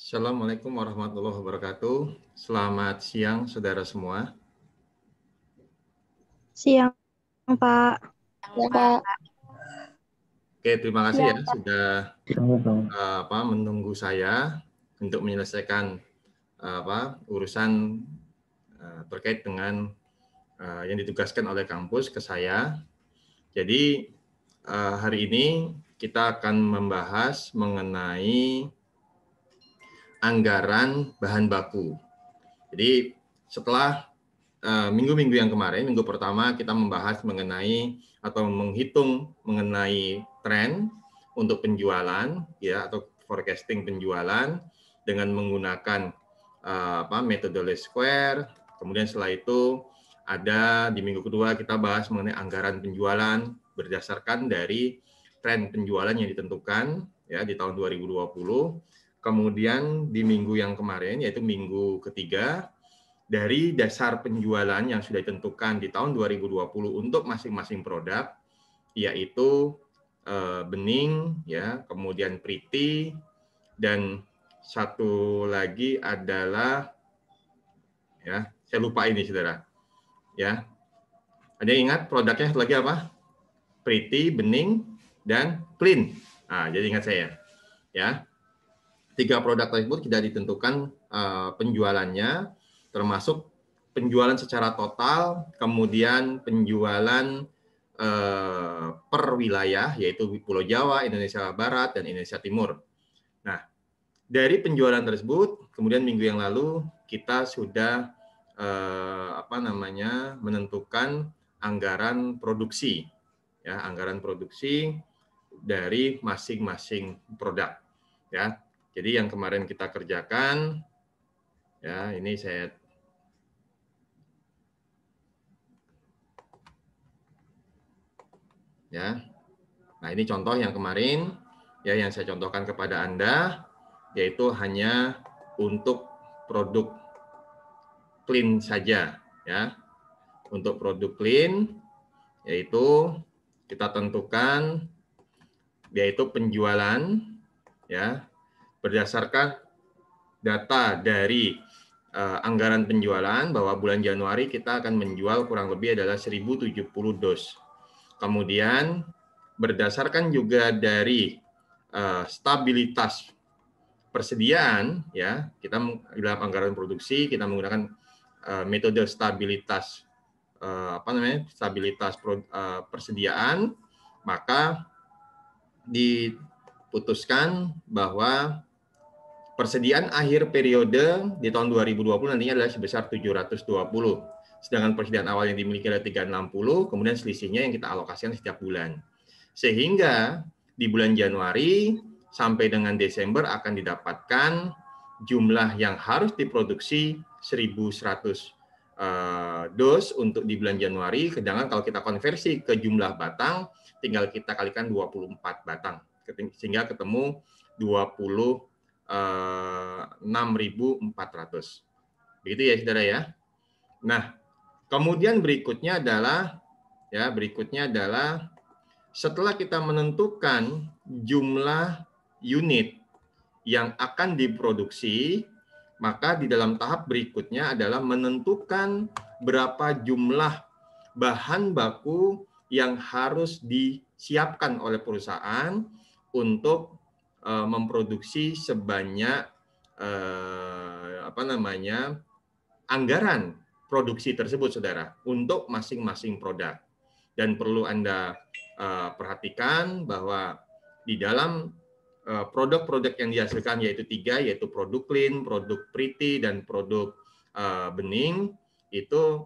Assalamualaikum warahmatullahi wabarakatuh. Selamat siang, saudara semua. Siang, Pak. Ya, Pak. Oke, terima kasih ya Siang, Pak. sudah menunggu saya untuk menyelesaikan urusan terkait dengan yang ditugaskan oleh kampus ke saya. Jadi hari ini kita akan membahas mengenai anggaran bahan baku. Jadi setelah minggu-minggu yang kemarin, minggu pertama kita membahas mengenai atau menghitung mengenai tren untuk penjualan, ya, atau forecasting penjualan dengan menggunakan metode least square. Kemudian setelah itu ada di minggu kedua kita bahas mengenai anggaran penjualan berdasarkan dari tren penjualan yang ditentukan ya di tahun 2020. Kemudian di minggu yang kemarin yaitu minggu ketiga dari dasar penjualan yang sudah ditentukan di tahun 2020 untuk masing-masing produk, yaitu bening, ya, kemudian pretty, dan satu lagi adalah, ya, saya lupa ini, saudara. Ya, ada yang ingat produknya satu lagi apa? Pretty, bening, dan clean. Nah, jadi ingat saya, ya. 3 produk tersebut tidak ditentukan penjualannya, termasuk penjualan secara total, kemudian penjualan per wilayah, yaitu Pulau Jawa, Indonesia Barat, dan Indonesia Timur. Nah, dari penjualan tersebut, kemudian minggu yang lalu kita sudah menentukan anggaran produksi, ya, anggaran produksi dari masing-masing produk, ya. Jadi yang kemarin kita kerjakan, ya, ini saya ya. Nah, ini contoh yang kemarin ya yang saya contohkan kepada Anda, yaitu hanya untuk produk clean saja, ya. Untuk produk clean yaitu kita tentukan yaitu penjualan, ya, berdasarkan data dari anggaran penjualan bahwa bulan Januari kita akan menjual kurang lebih adalah 1070 dos. Kemudian berdasarkan juga dari stabilitas persediaan, ya, kita dalam anggaran produksi kita menggunakan metode stabilitas persediaan, maka diputuskan bahwa persediaan akhir periode di tahun 2020 nantinya adalah sebesar 720. Sedangkan persediaan awal yang dimiliki adalah 360, kemudian selisihnya yang kita alokasikan setiap bulan. Sehingga di bulan Januari sampai dengan Desember akan didapatkan jumlah yang harus diproduksi 1.100 dos untuk di bulan Januari. Sedangkan kalau kita konversi ke jumlah batang, tinggal kita kalikan 24 batang. Sehingga ketemu 26.400. Begitu ya, saudara ya. Nah, kemudian berikutnya adalah setelah kita menentukan jumlah unit yang akan diproduksi, maka di dalam tahap berikutnya adalah menentukan berapa jumlah bahan baku yang harus disiapkan oleh perusahaan untuk memproduksi sebanyak anggaran produksi tersebut, saudara, untuk masing-masing produk. Dan perlu Anda perhatikan bahwa di dalam produk-produk yang dihasilkan yaitu 3, yaitu produk clean, produk pretty, dan produk bening, itu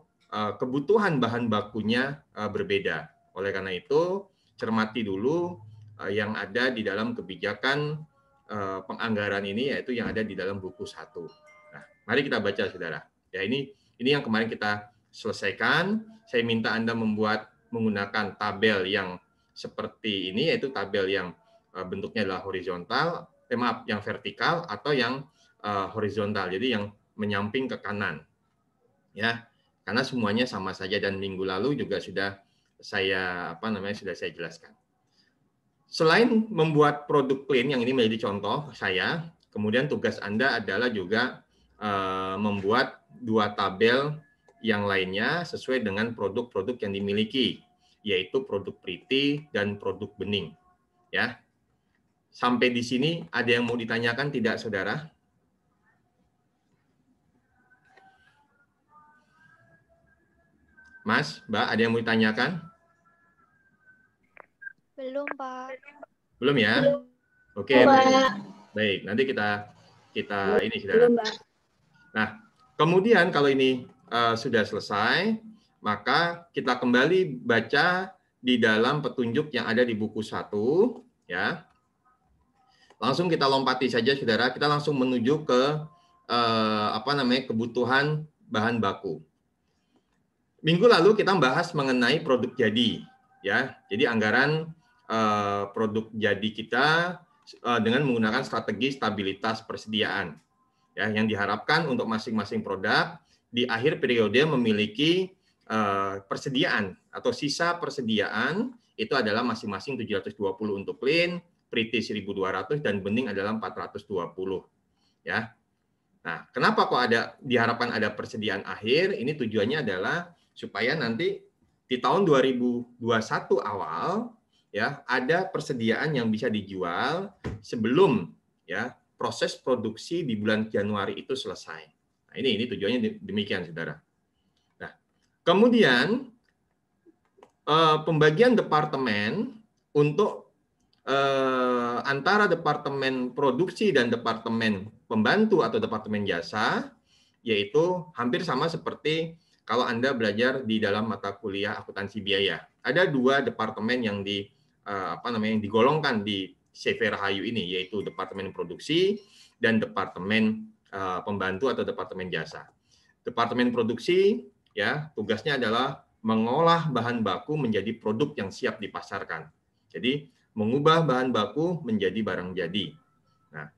kebutuhan bahan bakunya berbeda. Oleh karena itu, cermati dulu yang ada di dalam kebijakan penganggaran ini, yaitu yang ada di dalam buku 1. Nah, mari kita baca, saudara. Ya, ini yang kemarin kita selesaikan. Saya minta Anda membuat menggunakan tabel yang seperti ini, yaitu tabel yang bentuknya adalah horizontal, yang vertikal atau yang horizontal. Jadi yang menyamping ke kanan. Ya, karena semuanya sama saja dan minggu lalu juga sudah saya jelaskan. Selain membuat produk clean yang ini menjadi contoh saya, Kemudian tugas Anda adalah juga membuat 2 tabel yang lainnya sesuai dengan produk-produk yang dimiliki, yaitu produk Priti dan produk bening. Ya. Sampai di sini ada yang mau ditanyakan tidak, Saudara? Mas, Mbak, ada yang mau ditanyakan? Belum, Pak. Belum ya? Oke, baik. Nanti kita ini, Saudara. Nah, kemudian kalau ini sudah selesai, maka kita kembali baca di dalam petunjuk yang ada di buku 1, ya. Langsung kita lompati saja, Saudara. Kita langsung menuju ke kebutuhan bahan baku. Minggu lalu kita bahas mengenai produk jadi, ya. Jadi anggaran produk jadi kita dengan menggunakan strategi stabilitas persediaan, ya, yang diharapkan untuk masing-masing produk di akhir periode memiliki persediaan atau sisa persediaan itu adalah masing-masing 720 untuk clean, Priti 1.200 dan bening adalah 420, ya. Nah, kenapa kok diharapkan ada persediaan akhir? Ini tujuannya adalah supaya nanti di tahun 2021 awal, ya, ada persediaan yang bisa dijual sebelum, ya, proses produksi di bulan Januari itu selesai. Nah, ini tujuannya demikian, Saudara. Nah, kemudian pembagian departemen untuk antara departemen produksi dan departemen pembantu atau departemen jasa, yaitu hampir sama seperti kalau Anda belajar di dalam mata kuliah akuntansi biaya. Ada 2 departemen yang digolongkan di CV Rahayu ini, yaitu departemen produksi dan departemen pembantu atau departemen jasa. Departemen produksi, ya, tugasnya adalah mengolah bahan baku menjadi produk yang siap dipasarkan. Jadi mengubah bahan baku menjadi barang jadi. Nah,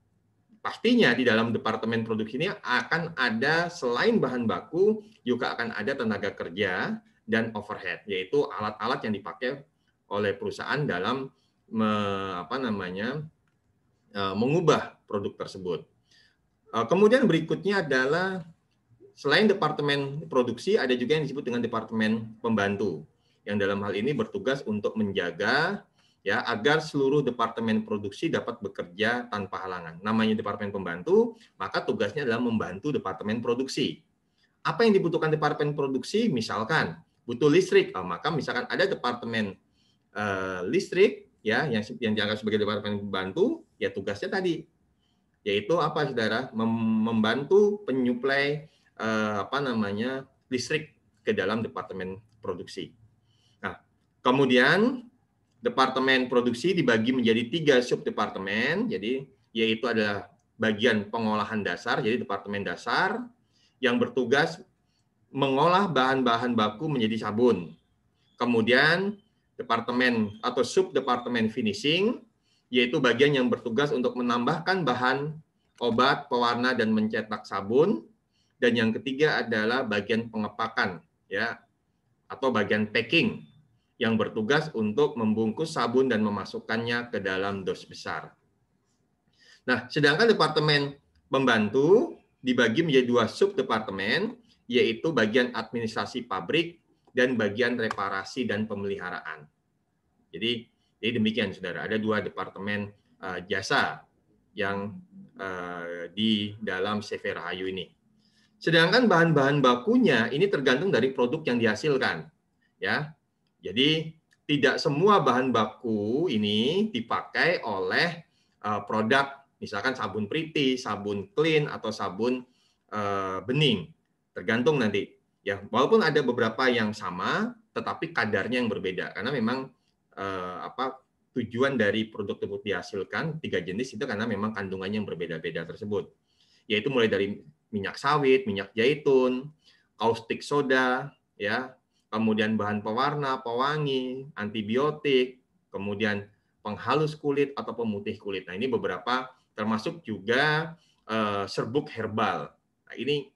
pastinya di dalam departemen produksi ini akan ada selain bahan baku juga akan ada tenaga kerja dan overhead, yaitu alat-alat yang dipakai oleh perusahaan dalam mengubah produk tersebut. Kemudian berikutnya adalah selain departemen produksi ada juga yang disebut dengan departemen pembantu yang dalam hal ini bertugas untuk menjaga, ya, agar seluruh departemen produksi dapat bekerja tanpa halangan. Namanya departemen pembantu, maka tugasnya adalah membantu departemen produksi. Apa yang dibutuhkan departemen produksi? Misalkan butuh listrik, maka misalkan ada departemen listrik, ya, yang dianggap sebagai departemen pembantu, ya tugasnya tadi, yaitu apa, Saudara? Membantu penyuplai listrik ke dalam departemen produksi. Nah, kemudian departemen produksi dibagi menjadi 3 subdepartemen, jadi yaitu adalah bagian pengolahan dasar, jadi departemen dasar yang bertugas mengolah bahan-bahan baku menjadi sabun. Kemudian departemen atau subdepartemen finishing, yaitu bagian yang bertugas untuk menambahkan bahan obat, pewarna dan mencetak sabun. Dan yang ketiga adalah bagian pengepakan, ya, atau bagian packing, yang bertugas untuk membungkus sabun dan memasukkannya ke dalam dos besar. Nah, sedangkan departemen pembantu dibagi menjadi 2 subdepartemen, yaitu bagian administrasi pabrik dan bagian reparasi dan pemeliharaan. Jadi demikian, Saudara. Ada 2 departemen jasa yang di dalam CV Rahayu ini. Sedangkan bahan-bahan bakunya ini tergantung dari produk yang dihasilkan, ya. Jadi tidak semua bahan baku ini dipakai oleh produk, misalkan sabun Priti, sabun clean atau sabun bening. Tergantung nanti, ya. Walaupun ada beberapa yang sama, tetapi kadarnya yang berbeda karena memang tujuan dari produk tersebut dihasilkan 3 jenis itu karena memang kandungannya yang berbeda-beda tersebut. Yaitu mulai dari minyak sawit, minyak zaitun, kaustik soda, ya, kemudian bahan pewarna, pewangi, antibiotik, kemudian penghalus kulit atau pemutih kulit. Nah, ini beberapa, termasuk juga serbuk herbal. Nah, ini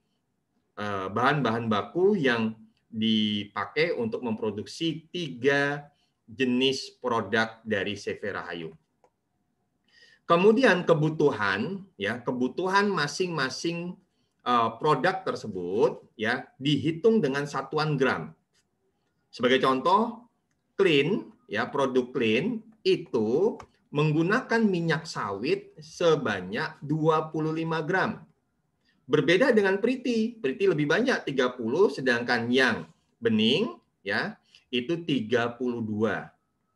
bahan-bahan baku yang dipakai untuk memproduksi 3 jenis produk dari CV Rahayu. Kemudian kebutuhan, ya, kebutuhan masing-masing produk tersebut, ya, dihitung dengan satuan gram. Sebagai contoh, clean, ya, produk clean itu menggunakan minyak sawit sebanyak 25 gram. Berbeda dengan Pretty. Pretty lebih banyak 30, sedangkan yang bening, ya, itu 32.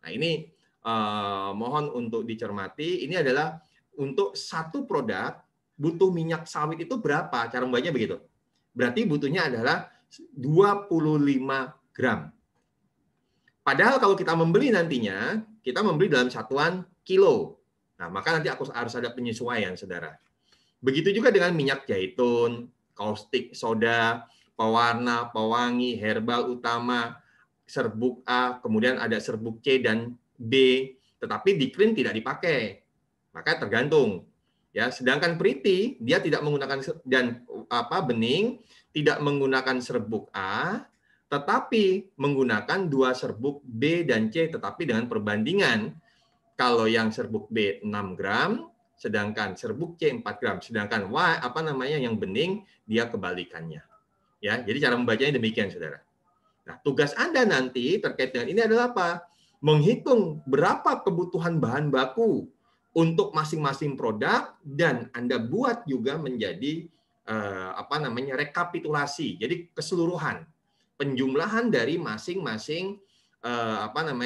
Nah, ini mohon untuk dicermati. Ini adalah untuk satu produk butuh minyak sawit itu berapa? Cara membacanya begitu. Berarti butuhnya adalah 25 gram. Padahal kalau kita membeli nantinya, kita membeli dalam satuan kilo. Nah, maka nanti aku harus ada penyesuaian, saudara. Begitu juga dengan minyak zaitun, kaustik soda, pewarna, pewangi, herbal utama, serbuk A, kemudian ada serbuk C dan B, tetapi di clean tidak dipakai. Maka tergantung. Ya, sedangkan Pretty dia tidak menggunakan dan bening tidak menggunakan serbuk A, tetapi menggunakan 2 serbuk B dan C, tetapi dengan perbandingan kalau yang serbuk B 6 gram, sedangkan serbuk C 4 gram, sedangkan yang bening dia kebalikannya. Ya, jadi cara membacanya demikian, saudara. Nah, tugas Anda nanti terkait dengan ini adalah apa? Menghitung berapa kebutuhan bahan baku untuk masing-masing produk dan Anda buat juga menjadi rekapitulasi. Jadi keseluruhan penjumlahan dari masing-masing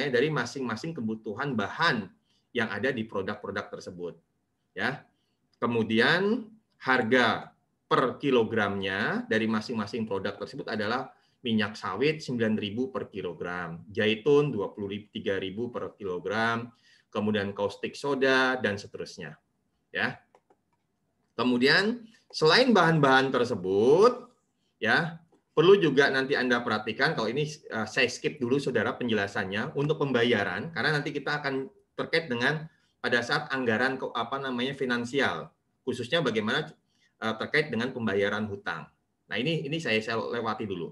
dari masing-masing kebutuhan bahan yang ada di produk-produk tersebut. Ya. Kemudian harga per kilogramnya dari masing-masing produk tersebut adalah minyak sawit 9.000 per kilogram, zaitun 23.000 per kilogram, kemudian kaustik soda dan seterusnya. Ya. Kemudian selain bahan-bahan tersebut, ya, perlu juga nanti Anda perhatikan, kalau ini saya skip dulu saudara penjelasannya untuk pembayaran, karena nanti kita akan terkait dengan pada saat anggaran finansial, khususnya bagaimana terkait dengan pembayaran hutang. Nah, ini saya lewati dulu,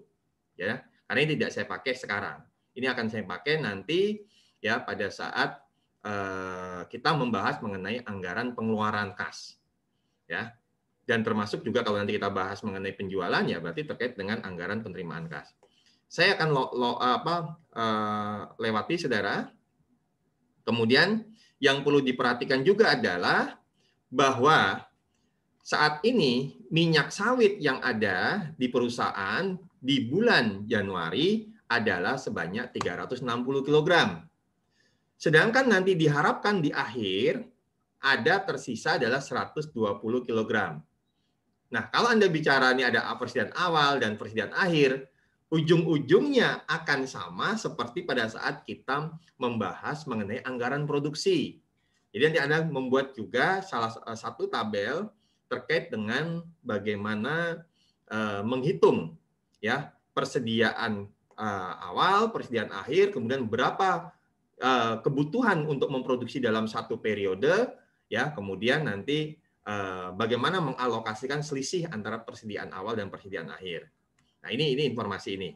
ya, karena ini tidak saya pakai sekarang. Ini akan saya pakai nanti, ya, pada saat kita membahas mengenai anggaran pengeluaran kas, ya. Dan termasuk juga kalau nanti kita bahas mengenai penjualan, ya berarti terkait dengan anggaran penerimaan kas. Saya akan lewati, saudara. Kemudian yang perlu diperhatikan juga adalah bahwa saat ini minyak sawit yang ada di perusahaan di bulan Januari adalah sebanyak 360 kg. Sedangkan nanti diharapkan di akhir ada tersisa adalah 120 kg. Nah, kalau Anda bicara ini ada persediaan awal dan persediaan akhir, ujung-ujungnya akan sama seperti pada saat kita membahas mengenai anggaran produksi. Jadi nanti Anda membuat juga salah satu tabel terkait dengan bagaimana menghitung, ya, persediaan awal, persediaan akhir, kemudian berapa kebutuhan untuk memproduksi dalam satu periode, ya, kemudian nanti bagaimana mengalokasikan selisih antara persediaan awal dan persediaan akhir. Nah, ini informasi ini.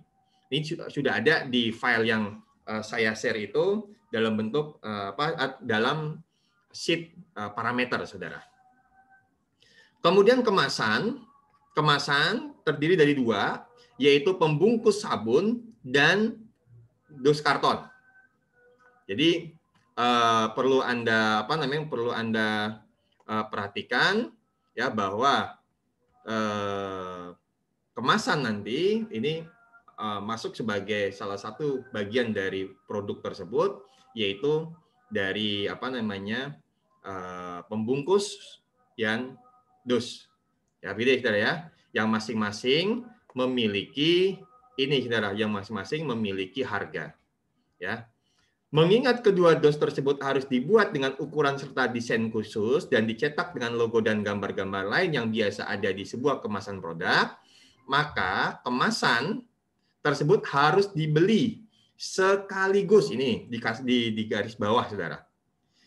Ini sudah ada di file yang saya share itu dalam bentuk dalam sheet parameter, saudara. Kemudian kemasan terdiri dari 2, yaitu pembungkus sabun dan dus karton. Jadi perlu Anda perhatikan, ya, bahwa kemasan nanti ini masuk sebagai salah satu bagian dari produk tersebut, yaitu dari pembungkus yang dus. Ya, beda, saudara, ya, yang masing-masing memiliki ini, saudara, yang masing-masing memiliki harga. Ya. Mengingat kedua dos tersebut harus dibuat dengan ukuran serta desain khusus dan dicetak dengan logo dan gambar-gambar lain yang biasa ada di sebuah kemasan produk, maka kemasan tersebut harus dibeli sekaligus. Ini di garis bawah, saudara.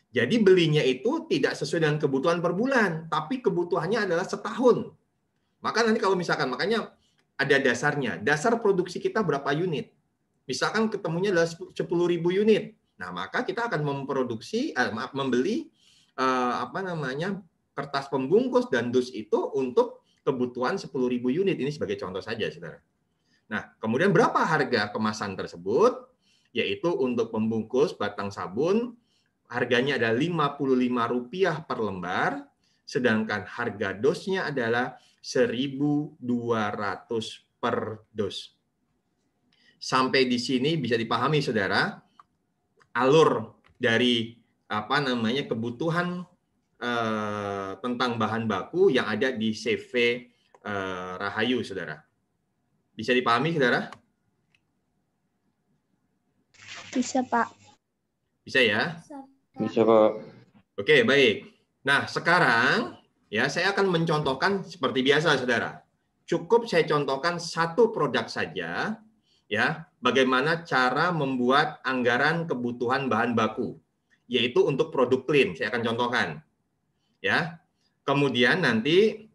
Jadi belinya itu tidak sesuai dengan kebutuhan per bulan, tapi kebutuhannya adalah setahun. Maka nanti kalau misalkan, makanya ada dasarnya. Dasar produksi kita berapa unit? Misalkan ketemunya adalah 10.000 unit. Nah, maka kita akan membeli apa namanya, kertas pembungkus dan dus itu untuk kebutuhan 10.000 unit. Ini sebagai contoh saja, saudara. Nah, kemudian berapa harga kemasan tersebut? Yaitu untuk pembungkus batang sabun, harganya ada Rp55 per lembar, sedangkan harga dosnya adalah 1.200 per dos. Sampai di sini bisa dipahami, saudara, alur dari apa namanya kebutuhan tentang bahan baku yang ada di CV Rahayu, saudara. Bisa dipahami, saudara? Bisa, Pak. Bisa ya? Bisa, Pak. Oke, baik. Nah, sekarang ya saya akan mencontohkan seperti biasa, saudara. Cukup saya contohkan satu produk saja, ya. Bagaimana cara membuat anggaran kebutuhan bahan baku, yaitu untuk produk clean. Saya akan contohkan, ya. Kemudian nanti,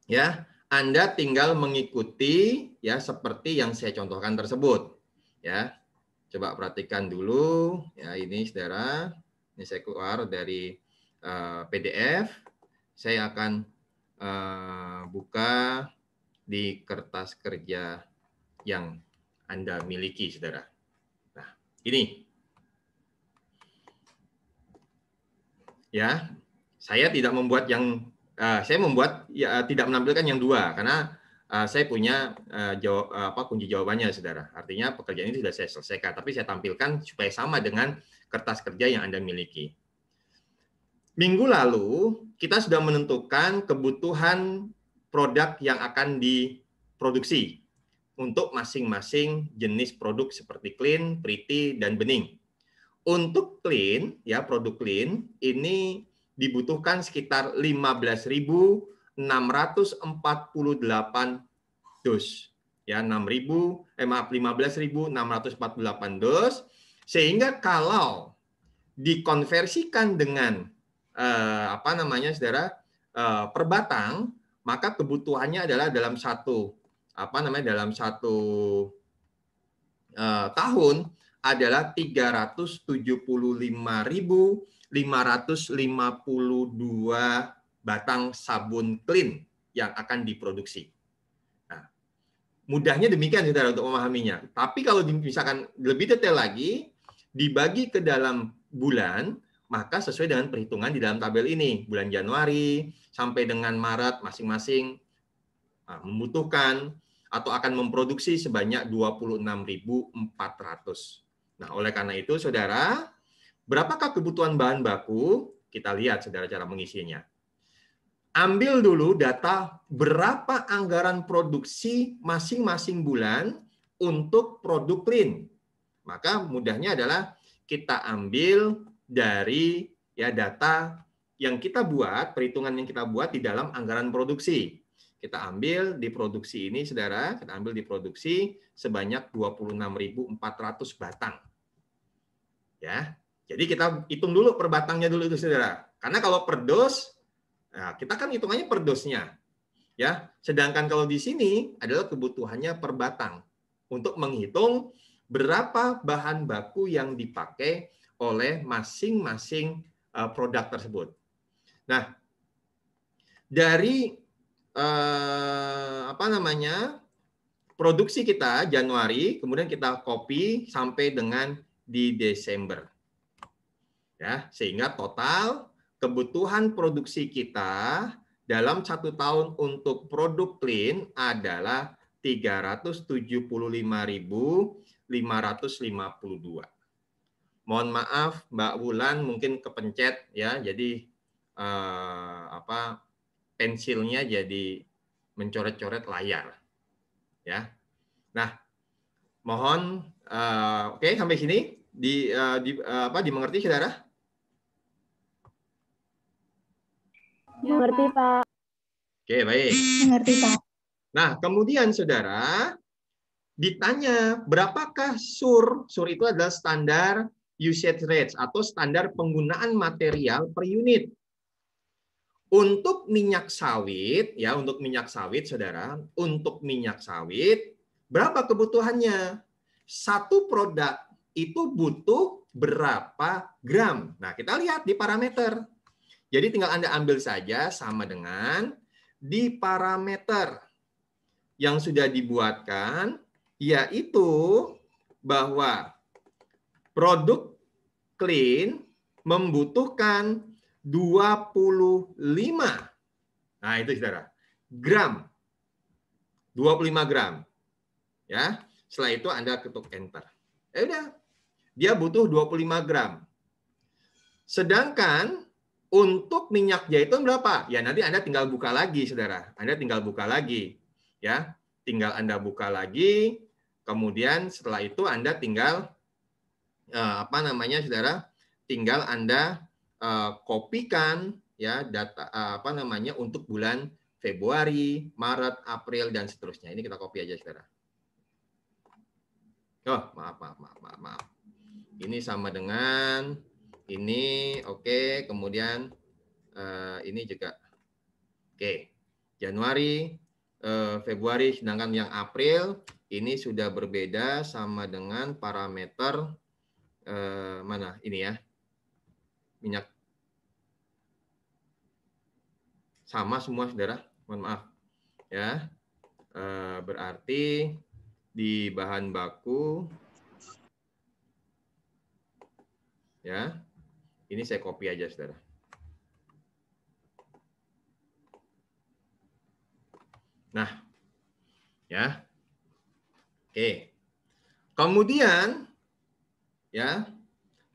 ya, Anda tinggal mengikuti ya seperti yang saya contohkan tersebut, ya. Coba perhatikan dulu, ya ini, saudara. Ini saya keluar dari PDF, saya akan buka di kertas kerja yang Anda miliki, saudara. Nah, ini. Ya, saya tidak membuat yang, saya membuat ya, tidak menampilkan yang dua, karena saya punya kunci jawabannya, saudara. Artinya pekerjaan ini sudah saya selesaikan, tapi saya tampilkan supaya sama dengan kertas kerja yang Anda miliki. Minggu lalu, kita sudah menentukan kebutuhan produk yang akan diproduksi untuk masing-masing jenis produk seperti clean, pretty, dan bening. Untuk clean, ya produk clean, ini dibutuhkan sekitar 15.648 dus. Ya, 15.648 dus. Sehingga kalau dikonversikan dengan apa namanya, saudara, per batang, maka kebutuhannya adalah dalam satu tahun adalah 375.552 batang sabun clean yang akan diproduksi. Nah, mudahnya demikian, saudara, untuk memahaminya. Tapi kalau misalkan lebih detail lagi, dibagi ke dalam bulan, maka sesuai dengan perhitungan di dalam tabel ini, bulan Januari sampai dengan Maret masing-masing membutuhkan atau akan memproduksi sebanyak 26.400. Nah, oleh karena itu, saudara, berapakah kebutuhan bahan baku? Kita lihat, saudara, cara mengisinya. Ambil dulu data berapa anggaran produksi masing-masing bulan untuk produk clean. Maka mudahnya adalah kita ambil dari ya data yang kita buat, perhitungan yang kita buat di dalam anggaran produksi. Kita ambil di produksi ini, saudara, kita ambil di produksi sebanyak 26.400 batang. Ya, jadi kita hitung dulu per batangnya dulu itu, saudara. Karena kalau per dos, nah, kita kan hitungannya per dosnya. Ya, sedangkan kalau di sini adalah kebutuhannya per batang untuk menghitung berapa bahan baku yang dipakai oleh masing-masing produk tersebut. Nah, dari produksi kita Januari, kemudian kita copy sampai dengan di Desember. Ya, sehingga total kebutuhan produksi kita dalam 1 tahun untuk produk clean adalah 375.552. Mohon maaf, Mbak Wulan mungkin kepencet ya, jadi pensilnya jadi mencoret-coret layar. Ya. Nah, mohon oke, sampai sini dimengerti, saudara? Mengerti, Pak. Oke, baik. Mengerti, Pak. Nah, kemudian, saudara, ditanya berapakah SUR? SUR itu adalah standar usage rates atau standar penggunaan material per unit. Untuk minyak sawit, ya, untuk minyak sawit, saudara, untuk minyak sawit, berapa kebutuhannya? Satu produk itu butuh berapa gram? Nah, kita lihat di parameter. Jadi tinggal Anda ambil saja sama dengan di parameter yang sudah dibuatkan, yaitu bahwa produk clean membutuhkan 25. Nah, itu saudara. Gram. 25 gram. Ya. Setelah itu Anda ketuk enter. Ya udah. Dia butuh 25 gram. Sedangkan untuk minyak zaitun berapa? Ya nanti Anda tinggal buka lagi, saudara. Anda tinggal buka lagi. Ya. Tinggal Anda buka lagi. Kemudian setelah itu Anda tinggal saudara? Tinggal Anda kopikan ya data untuk bulan Februari, Maret, April dan seterusnya. Ini kita copy aja, saudara. Oh, maaf. Ini sama dengan ini, oke. Kemudian ini juga, oke. Januari, Februari, sedangkan yang April ini sudah berbeda sama dengan parameter mana ini ya, minyak sama semua, saudara. Mohon maaf ya. Berarti di bahan baku ya, ini saya copy aja, saudara. Nah, ya, oke. Kemudian ya,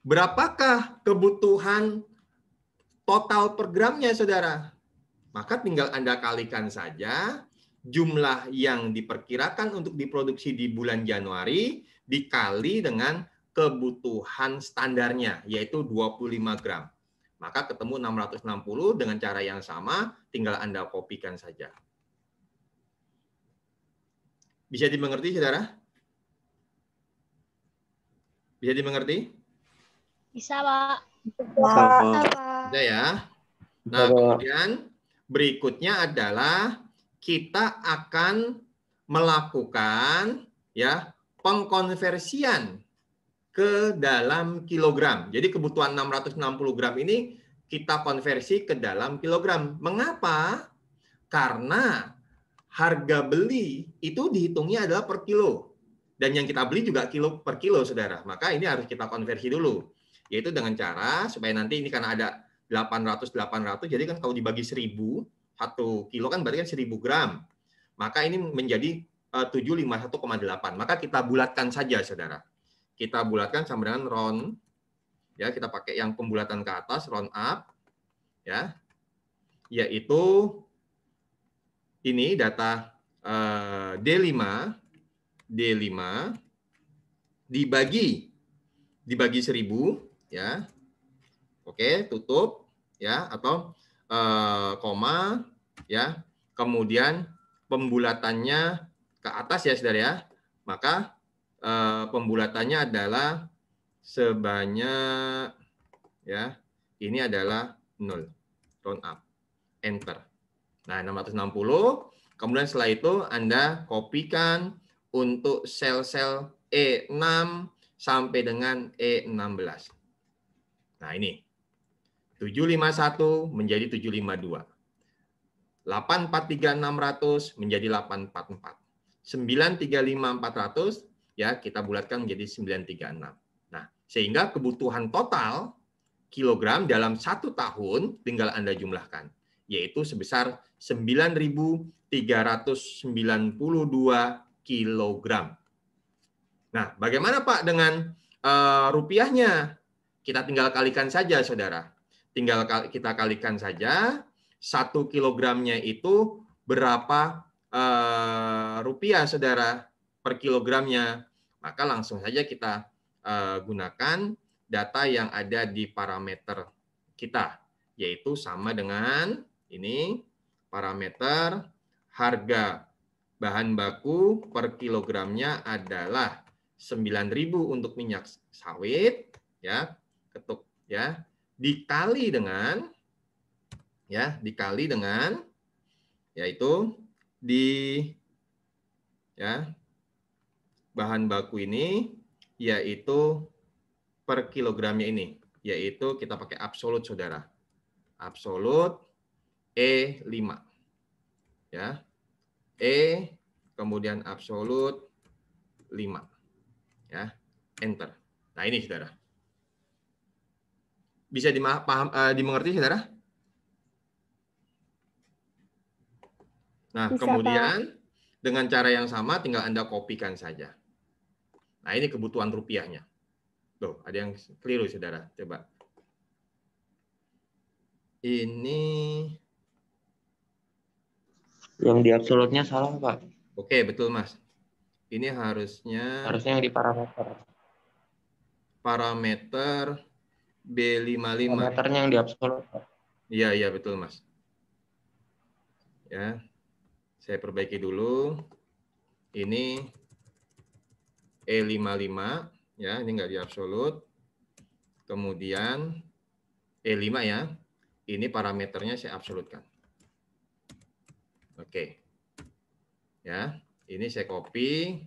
berapakah kebutuhan total per gramnya, saudara? Maka tinggal Anda kalikan saja jumlah yang diperkirakan untuk diproduksi di bulan Januari dikali dengan kebutuhan standarnya, yaitu 25 gram. Maka ketemu 660 dengan cara yang sama, tinggal Anda kopikan saja. Bisa dimengerti, saudara? Bisa dimengerti? Bisa, Pak. Bisa ya. Nah, kemudian berikutnya adalah kita akan melakukan ya pengkonversian ke dalam kilogram. Jadi kebutuhan 660 gram ini kita konversi ke dalam kilogram. Mengapa? Karena harga beli itu dihitungnya adalah per kilo. Dan yang kita beli juga kilo per kilo, saudara. Maka ini harus kita konversi dulu. Yaitu dengan cara supaya nanti ini karena ada 800, jadi kan kalau dibagi 1000, 1 kilo kan berarti kan 1000 gram. Maka ini menjadi 751,8. Maka kita bulatkan saja, saudara. Kita bulatkan sama dengan round. Ya, kita pakai yang pembulatan ke atas, round up. Ya, yaitu ini data D5 dibagi 1000 ya. Oke, tutup ya, atau koma ya. Kemudian pembulatannya ke atas ya, saudara ya. Maka pembulatannya adalah sebanyak ya, ini adalah 0. Round up. Enter. Nah, 660. Kemudian setelah itu Anda kopikan untuk sel-sel E6 sampai dengan E16. Nah, ini. 751 menjadi 752. 843600 menjadi 844. 935400 ya kita bulatkan menjadi 936. Nah, sehingga kebutuhan total kilogram dalam 1 tahun tinggal Anda jumlahkan, yaitu sebesar 9.392 kilogram. Nah, bagaimana Pak dengan rupiahnya? Kita tinggal kalikan saja, saudara. Tinggal kita kalikan saja 1 kilogramnya itu berapa rupiah, saudara, per kilogramnya. Maka langsung saja kita gunakan data yang ada di parameter kita, yaitu sama dengan ini parameter harga bahan baku per kilogramnya adalah 9.000 untuk minyak sawit ya, ketuk ya, dikali dengan yaitu di ya bahan baku ini yaitu per kilogramnya ini, yaitu kita pakai absolut, saudara. absolut E5. Ya. E kemudian absolut 5. Ya. Enter. Nah, ini Saudara. Bisa dimengerti Saudara? Nah, Bisa, kemudian dengan cara yang sama tinggal Anda kopikan saja. Nah, ini kebutuhan rupiahnya. Tuh, ada yang keliru Saudara. Coba. Ini yang di absolutnya salah, Pak. oke, betul Mas. Ini harusnya Harusnya yang di parameter. Parameter B55. Parameternya yang di absolut, Pak. Iya, betul Mas. Ya. Saya perbaiki dulu. Ini E55 ya, ini enggak di absolut. Kemudian E5 ya. Ini parameternya saya absolutkan. Oke. Ya, ini saya copy.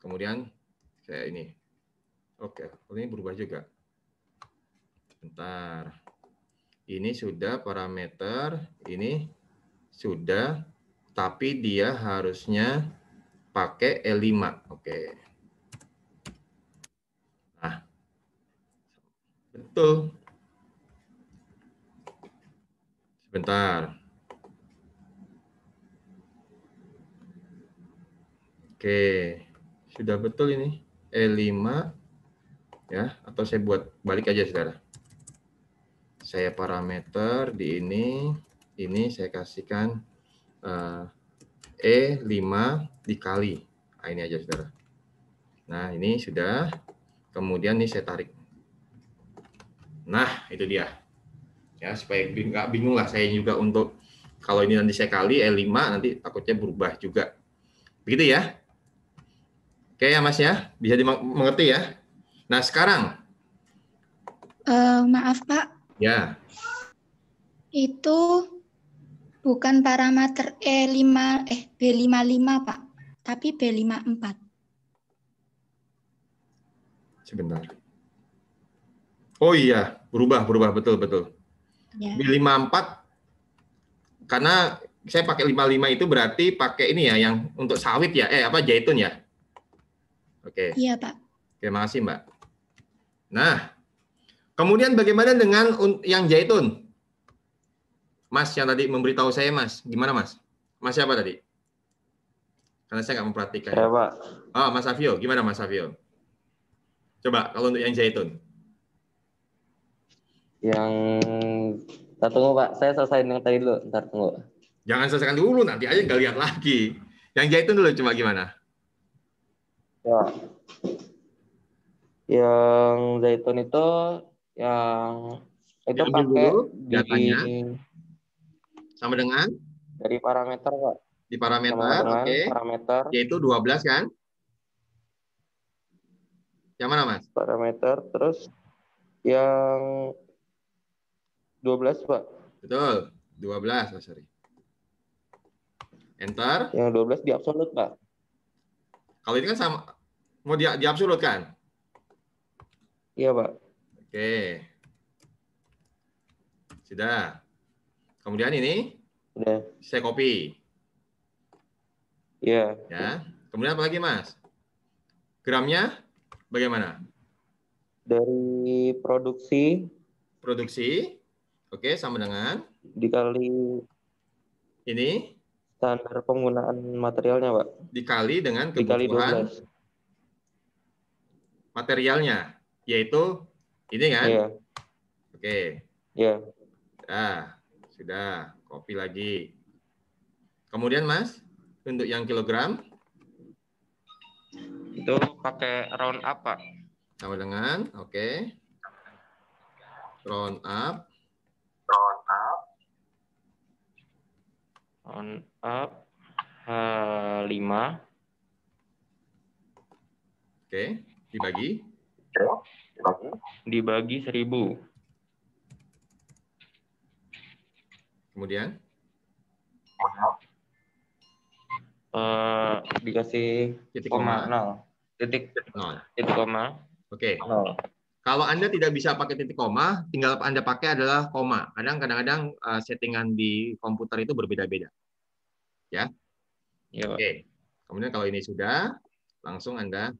Kemudian saya ini. Oke, ini berubah juga. Bentar. Ini sudah parameter, ini sudah, tapi dia harusnya pakai E5. Oke. Nah, betul. Sebentar. Oke, sudah betul ini. E5 ya, atau saya buat balik aja Saudara. Saya parameter di ini saya kasihkan E5 dikali. Nah, ini aja Saudara. Nah, ini sudah. Kemudian ini saya tarik. Nah, itu dia. Ya, supaya nggak bingung lah saya juga untuk kalau ini nanti saya kali E5 nanti takutnya berubah juga. Begitu ya. Oke ya Mas ya, bisa dimengerti ya. Nah, sekarang Maaf Pak, ya. itu bukan parameter B55 Pak, tapi B54. Sebentar. Oh iya, berubah betul. Ya. B54 karena saya pakai 55 itu berarti pakai ini ya yang untuk sawit ya, zaitun ya. Oke. Iya Pak. Terima kasih Mbak. Nah, kemudian bagaimana dengan yang zaitun? Mas yang tadi memberitahu saya Mas, gimana Mas? Mas siapa tadi? Karena saya nggak memperhatikan. Saya, Pak. Oh, Mas Savio, gimana Mas Savio? Coba kalau untuk yang zaitun. Yang tunggu Pak, saya selesaiin yang tadi dulu. Ntar tunggu. Jangan selesaikan dulu, nanti aja nggak lihat lagi. Yang zaitun dulu cuma gimana? Ya. Yang zaitun itu yang itu Diambil pakai dulu di datanya sama dengan dari parameter, Pak. di Sama parameter, dengan oke. parameter. Yaitu 12 kan? Yang mana, Mas? Parameter terus yang 12, Pak. Betul, 12, oh, sorry. Enter. Yang 12 di absolut, Pak. Kalau ini kan sama, mau di absolut kan? Iya, Pak. Oke. Sudah. Kemudian ini Udah. saya copy. Iya. Ya. Kemudian apa lagi, Mas? Gramnya bagaimana? Dari produksi oke, sama dengan dikali ini standar penggunaan materialnya, Pak. dikali dengan Dikali kebutuhan 12. materialnya, yaitu ini kan? Iya. Oke. Iya. Nah, sudah. Copy lagi. Kemudian, Mas, untuk yang kilogram Itu pakai round up, Pak. sama dengan, oke. Round up. Round up 5. Oke, dibagi. Dibagi 1000. Kemudian Dikasih titik koma koma 0. Titik 0. koma Oke. 0. Kalau Anda tidak bisa pakai titik koma, tinggal Anda pakai adalah koma. Kadang-kadang settingan di komputer itu berbeda-beda. Ya. Iya, Pak. Oke. Kemudian kalau ini sudah, langsung Anda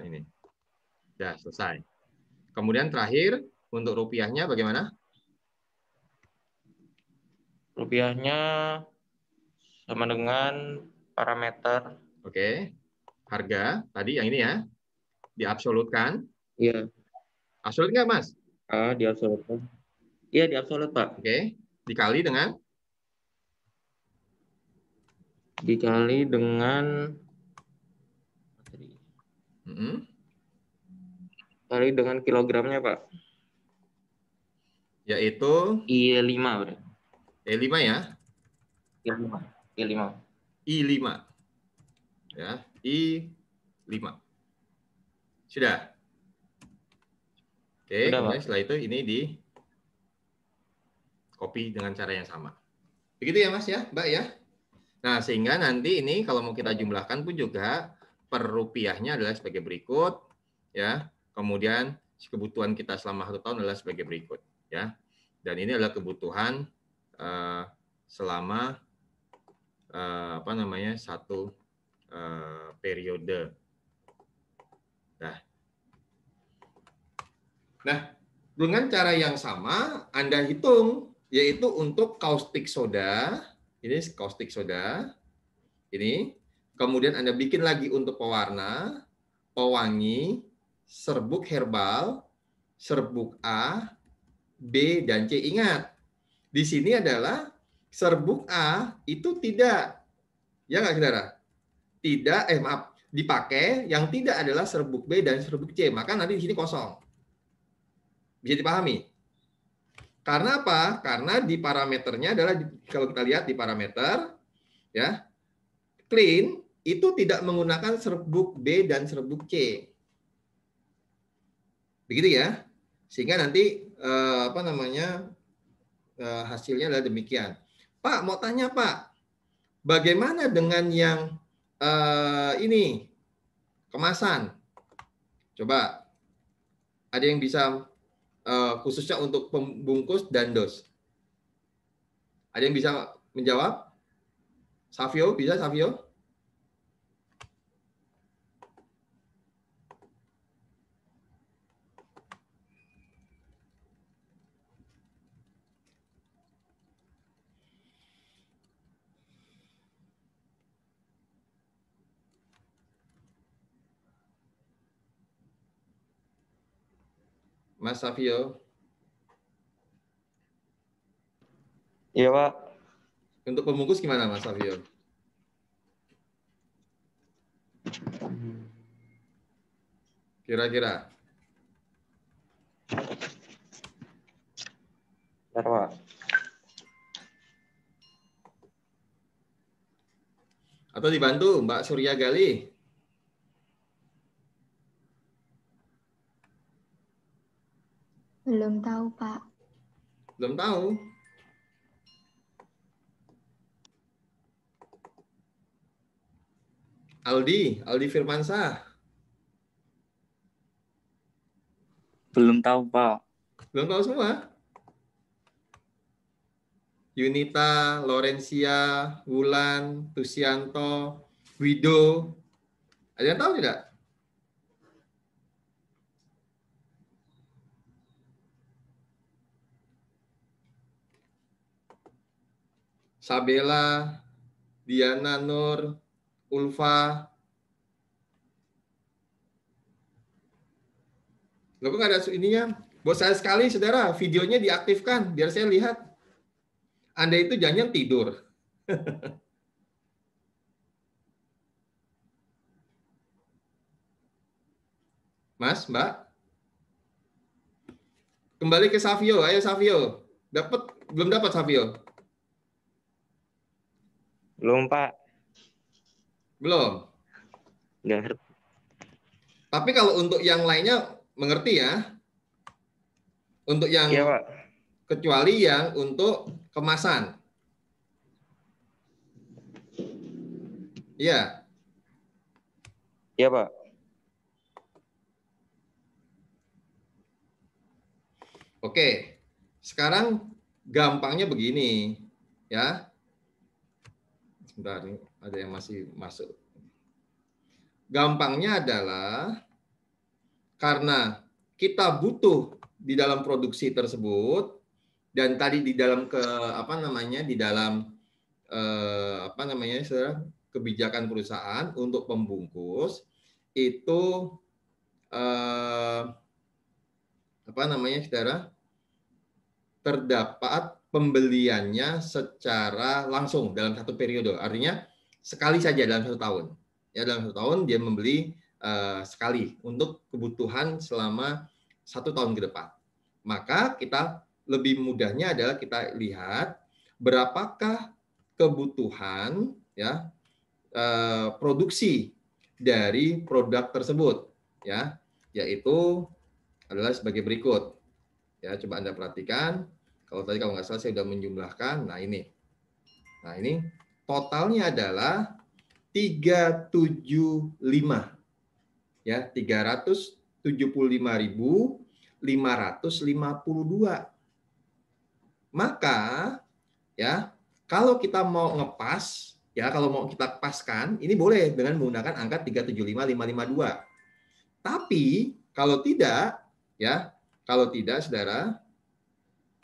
ini. Sudah selesai. Kemudian terakhir, untuk rupiahnya bagaimana? Rupiahnya sama dengan parameter. Oke. Harga, tadi yang ini ya, diabsolutkan. Iya, Absolut nggak, Mas? di absolut. Iya, di absolut, Pak. Oke. Dikali dengan? Dikali dengan kali dengan kilogramnya, Pak. Yaitu I5, berarti. E5 ya. I5. I5. I5. Ya, I5. Sudah. Oke, Sudah, kemudian Pak. setelah itu ini di copy dengan cara yang sama. Begitu ya, Mas ya, Mbak ya. Nah, sehingga nanti ini kalau mau kita jumlahkan pun juga per rupiahnya adalah sebagai berikut, ya. Kemudian kebutuhan kita selama 1 tahun adalah sebagai berikut, ya. Dan ini adalah kebutuhan selama apa namanya satu periode. Nah, dengan cara yang sama Anda hitung, yaitu untuk caustic soda, ini caustic soda, ini, kemudian Anda bikin lagi untuk pewarna, pewangi, serbuk herbal, serbuk A, B, dan C. Ingat, di sini adalah serbuk A itu tidak, ya nggak saudara? Tidak, maaf, dipakai, yang tidak adalah serbuk B dan serbuk C, maka nanti di sini kosong. Bisa dipahami? Karena apa? Karena di parameternya adalah, kalau kita lihat di parameter, ya, clean itu tidak menggunakan serbuk B dan serbuk C. Begitu ya. Sehingga nanti apa namanya hasilnya adalah demikian. Pak, mau tanya Pak, bagaimana dengan yang ini kemasan? Coba, ada yang bisa khususnya untuk pembungkus dan dos. Ada yang bisa menjawab? Savio, bisa Savio? Mas Savio? Iya, Pak. Untuk pembungkus gimana Mas Savio? Kira-kira? Bentar, Pak. Atau dibantu Mbak Surya Gali? Belum tahu, Pak. Belum tahu. Aldi Firmansyah. Belum tahu, Pak. Belum tahu semua. Yunita, Lorencia, Wulan, Tusianto, Wido. Ada yang tahu tidak? Sabela, Diana Nur, Ulfa. Loh, kok nggak ada ininya? Buat saya sekali, saudara, videonya diaktifkan biar saya lihat. Anda itu jangan tidur. Mas, Mbak. Kembali ke Savio, ayo Savio. Belum dapat Savio? Belum, Pak. Belum. Nggak ngerti. Tapi kalau untuk yang lainnya mengerti ya. Untuk yang Iya, Pak. kecuali yang untuk kemasan. Iya. Iya, Pak. Oke, sekarang gampangnya begini, ya. Sebentar, nih, ada yang masih masuk. Gampangnya adalah karena kita butuh di dalam produksi tersebut dan tadi di dalam di dalam saudara, kebijakan perusahaan untuk pembungkus itu saudara, terdapat pembeliannya secara langsung dalam satu periode. Artinya sekali saja dalam 1 tahun. Ya, dalam 1 tahun dia membeli sekali untuk kebutuhan selama 1 tahun ke depan. Maka kita lebih mudahnya adalah kita lihat berapakah kebutuhan ya produksi dari produk tersebut, ya, yaitu adalah sebagai berikut. Ya, coba Anda perhatikan. Kalau nggak salah saya sudah menjumlahkan. Nah ini totalnya adalah 375, ya, 375.552. Maka ya kalau kita mau ngepas, ya kalau mau kita paskan, ini boleh dengan menggunakan angka 375.552. Tapi kalau tidak, ya, saudara,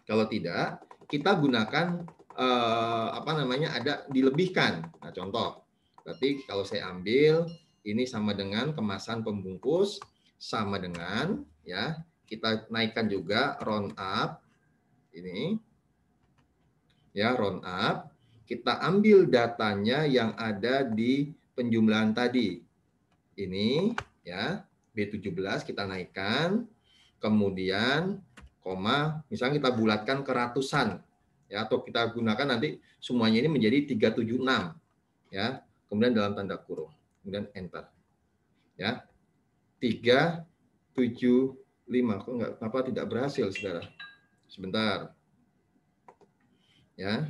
kalau tidak, kita gunakan ada dilebihkan. Nah, contoh, berarti kalau saya ambil ini sama dengan kemasan pembungkus, sama dengan, ya, kita naikkan juga round up ini, ya, round up. Kita ambil datanya yang ada di penjumlahan tadi. Ini, ya, B17 kita naikkan, kemudian koma, misalnya kita bulatkan ke ratusan, ya, atau kita gunakan nanti semuanya ini menjadi 376, ya, kemudian dalam tanda kurung, kemudian enter, ya, 375, kok nggak apa tidak berhasil, saudara, sebentar, ya,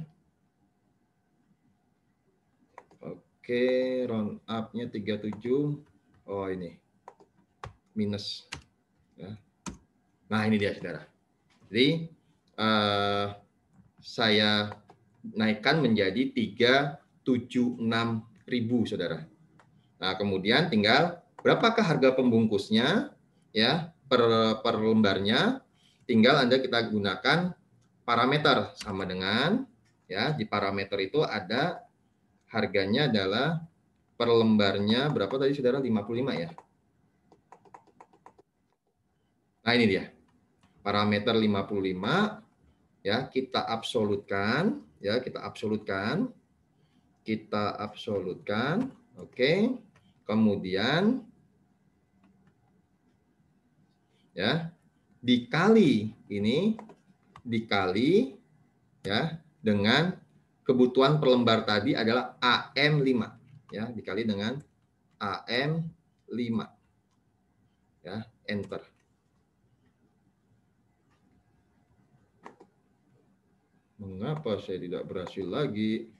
oke, round up-nya 37, oh ini minus, ya. Nah ini dia, saudara. Jadi saya naikkan menjadi 376.000, saudara. Nah kemudian tinggal berapakah harga pembungkusnya, ya, per lembarnya. Tinggal Anda kita gunakan parameter sama dengan, ya, di parameter itu ada harganya adalah per lembarnya berapa tadi, saudara? 55, ya. Nah ini dia. Parameter 55, ya, kita absolutkan, oke, kemudian, ya, dikali ya dengan kebutuhan per lembar tadi adalah AM5, ya, dikali dengan AM5, ya, enter. Mengapa saya tidak berhasil lagi?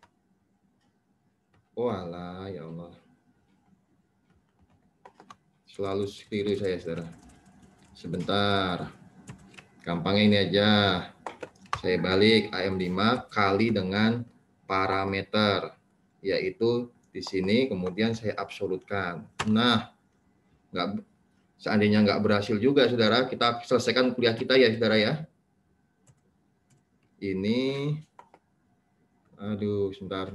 Oh alah, ya Allah. Selalu keliru saya, saudara. Sebentar. Gampangnya ini aja. Saya balik AM5 kali dengan parameter. Yaitu di sini kemudian saya absolutkan. Nah, seandainya nggak berhasil juga, saudara, kita selesaikan kuliah kita ya, saudara, ya. Ini, aduh, sebentar.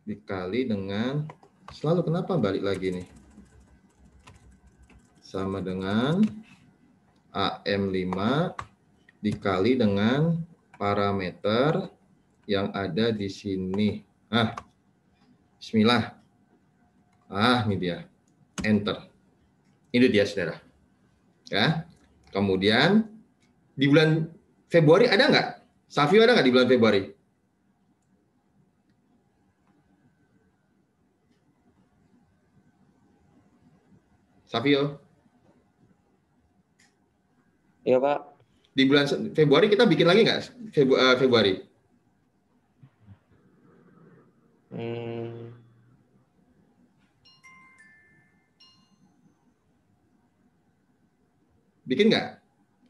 Dikali dengan, selalu kenapa balik lagi nih? Sama dengan AM5 dikali dengan parameter yang ada di sini. Bismillah. Ini dia. Enter. Ini dia, saudara. Ya. Kemudian di bulan Februari ada nggak? Savio ada nggak di bulan Februari? Savio? Iya, Pak. Di bulan Februari kita bikin lagi nggak? Februari? Bikin nggak?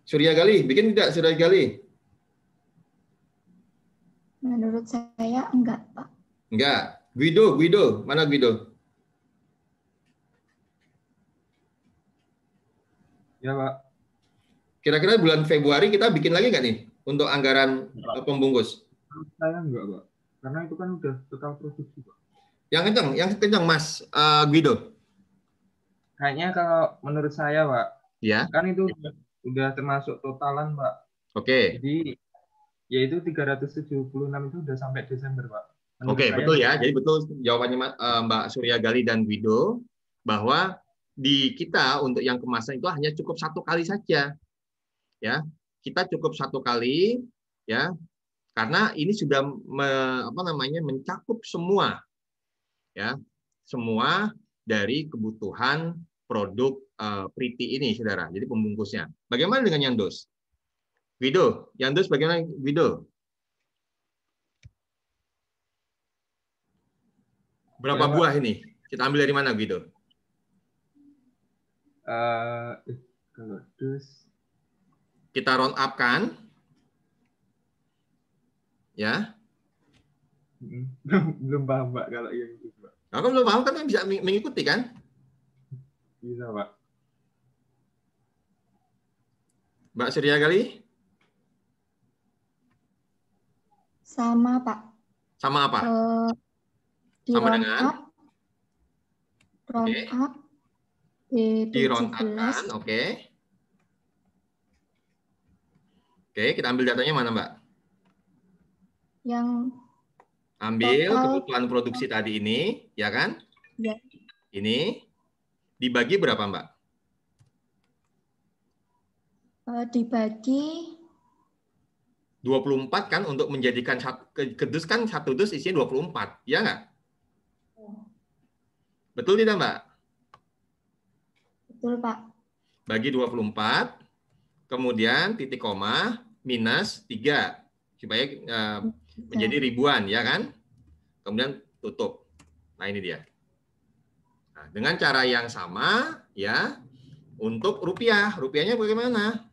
Surya Gali, bikin tidak Surya Gali? Menurut saya enggak, Pak. Enggak. Guido, mana Guido? Ya, Pak. Kira-kira bulan Februari kita bikin lagi nggak nih untuk anggaran pembungkus? Saya enggak, Pak. Karena itu kan udah total produksi, Pak. Yang kencang Mas Guido. Kayaknya kalau menurut saya, Pak, Ya. kan itu udah termasuk totalan, Pak. Oke. Jadi yaitu 376 itu udah sampai Desember, Pak. Menurut Oke, saya betul ya. gitu. Jadi betul jawabannya Mbak Surya Gali dan Guido bahwa di kita untuk yang kemasan itu hanya cukup 1 kali saja. Ya. Kita cukup 1 kali ya. Karena ini sudah mencakup semua ya. Semua dari kebutuhan produk Priti ini, Saudara. Jadi pembungkusnya. Bagaimana dengan yang dos? Guido, yang dos bagaimana Guido? Berapa Ya, Pak. buah ini? Kita ambil dari mana, Guido? Kalau dus Kita round up kan? Ya. belum paham, Pak, kalau yang itu, Pak. Kalau belum paham kan bisa mengikuti kan? Bisa, Pak. Mbak Surya Gali? Sama, Pak. Sama apa? Di Sama round dengan? up. Round Oke. up. Di round up D17. kan? Oke. Oke, kita ambil datanya mana, Mbak? Yang Ambil total, kebutuhan produksi tadi ini, ya kan? ya, Ini dibagi berapa, Mbak? dibagi 24 kan untuk menjadikan kedus kan satu dus isinya 24, ya nggak? Betul tidak, Mbak? betul, Pak. Bagi 24, kemudian titik koma minus 3 supaya menjadi ribuan, ya kan? Kemudian tutup. Nah, ini dia. Nah, dengan cara yang sama, ya, untuk rupiah. Rupiahnya bagaimana?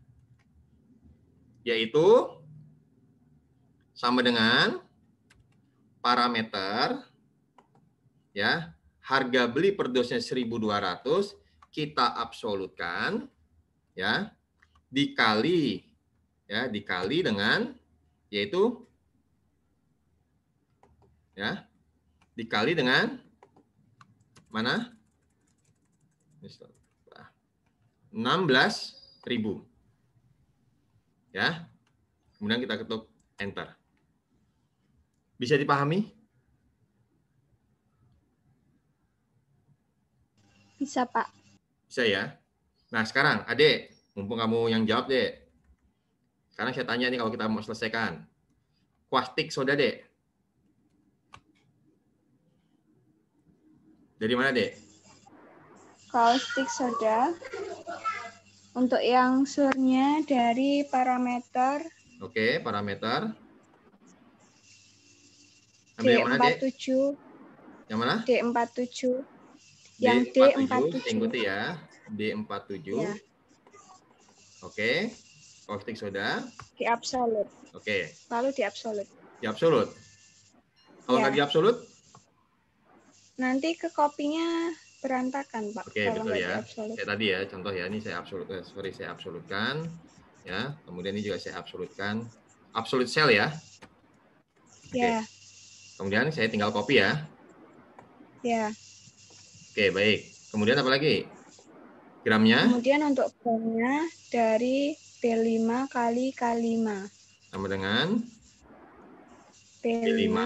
Yaitu sama dengan parameter, ya, harga beli per dosnya 1.200, kita absolutkan, ya, dikali dengan, yaitu, ya, dikali dengan mana? 16.000. Ya. Kemudian kita ketuk enter. Bisa dipahami? Bisa, Pak. Bisa ya. Nah, sekarang Adek, mumpung kamu yang jawab, Dek. Sekarang saya tanya nih kalau kita mau selesaikan. Caustic soda, Dek. Dari mana, Dek? Caustic soda. Untuk yang surnya dari parameter Oke, parameter. Ambil yang mana, Dek? D47. Yang mana? D47. Yang D47. Ikuti ya. D47. Ya. Oke. Caustic soda. Di absolut. Oke. Lalu di absolut. Di absolut. Kalau Ya. nggak di absolut? Nanti ke kopinya berantakan, Pak. Oke, kalau betul nggak di ya. absolut. Kayak tadi ya, contoh ya. Ini saya absolutkan. Ya. Kemudian ini juga saya absolutkan. Absolute sell ya. Oke. Ya. Kemudian saya tinggal copy ya. Ya. Oke, baik. Kemudian apa lagi? Gramnya? Kemudian untuk gramnya dari B5 kali K5. Sama dengan B5.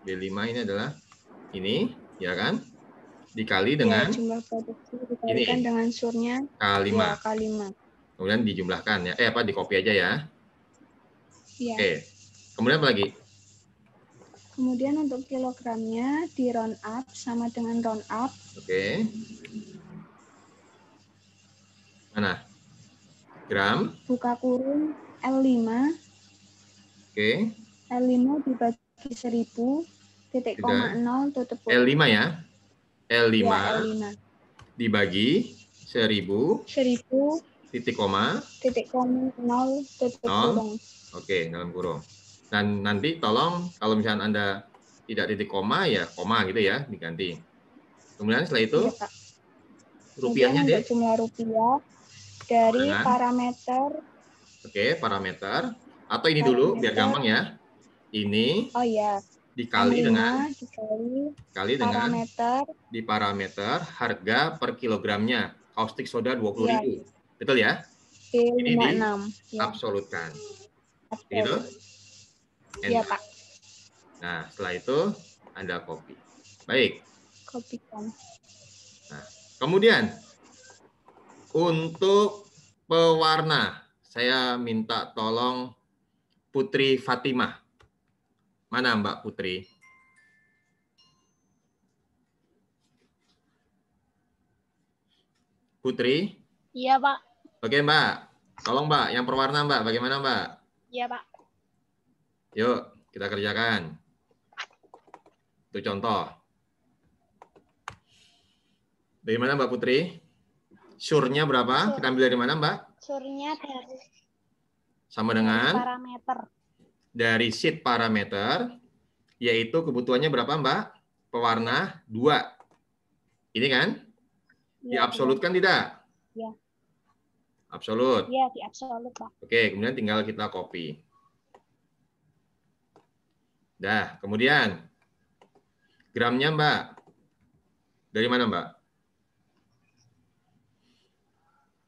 B5 ini adalah ini, ya kan? Dikali dengan Ya, jumlah produksi dikalikan ini. dengan surnya K5. ya, K5. Kemudian dijumlahkan ya. Di copy aja ya. Ya. Oke. Kemudian apa lagi? Kemudian untuk kilogramnya di round up sama dengan round up. Oke. Mana? Gram. Buka kurung L5. Oke. L5 dibagi 1000. Titik koma 0 tutup kurung. L5 ya. L5 Ya, L5. dibagi 1000. 1000 titik koma, 0, tutup Nol. kurung. oke, dalam kurung. Dan nanti tolong kalau misalnya Anda tidak titik koma, ya koma gitu ya, diganti. Kemudian setelah itu, Iya, Pak. rupiahnya Kemudian deh. untuk jumlah rupiah dari Dengan? parameter, Oke, parameter. Atau ini dulu, biar gampang ya. Ini oh ya, dikali dengan, M5 dikali kali dengan, parameter, di parameter harga per kilogramnya. Kaustik soda 20.000. Betul ya? Ini P56. Ya, diabsolutkan. absolut. Begitu? Iya, Enter. Pak. Nah, setelah itu Anda copy. Baik. Kopikan. Nah, kemudian untuk pewarna, saya minta tolong Putri Fatimah. Mana Mbak Putri? Putri? Iya, Pak. Oke, Mbak. Tolong, Mbak. Yang perwarna, Mbak. Bagaimana, Mbak? Iya, Pak. Yuk, kita kerjakan. Itu contoh. Dari mana, Mbak Putri? Surnya berapa? Kita ambil dari mana, Mbak? Surnya dari Sama dengan parameter. dari sheet parameter, yaitu kebutuhannya berapa, Mbak? Pewarna 2. Ini kan? Iya, Diabsolutkan tidak? Iya. Absolut. Iya, di absolut, Pak. Oke, kemudian tinggal kita copy. Dah, kemudian gramnya, Mbak. Dari mana, Mbak?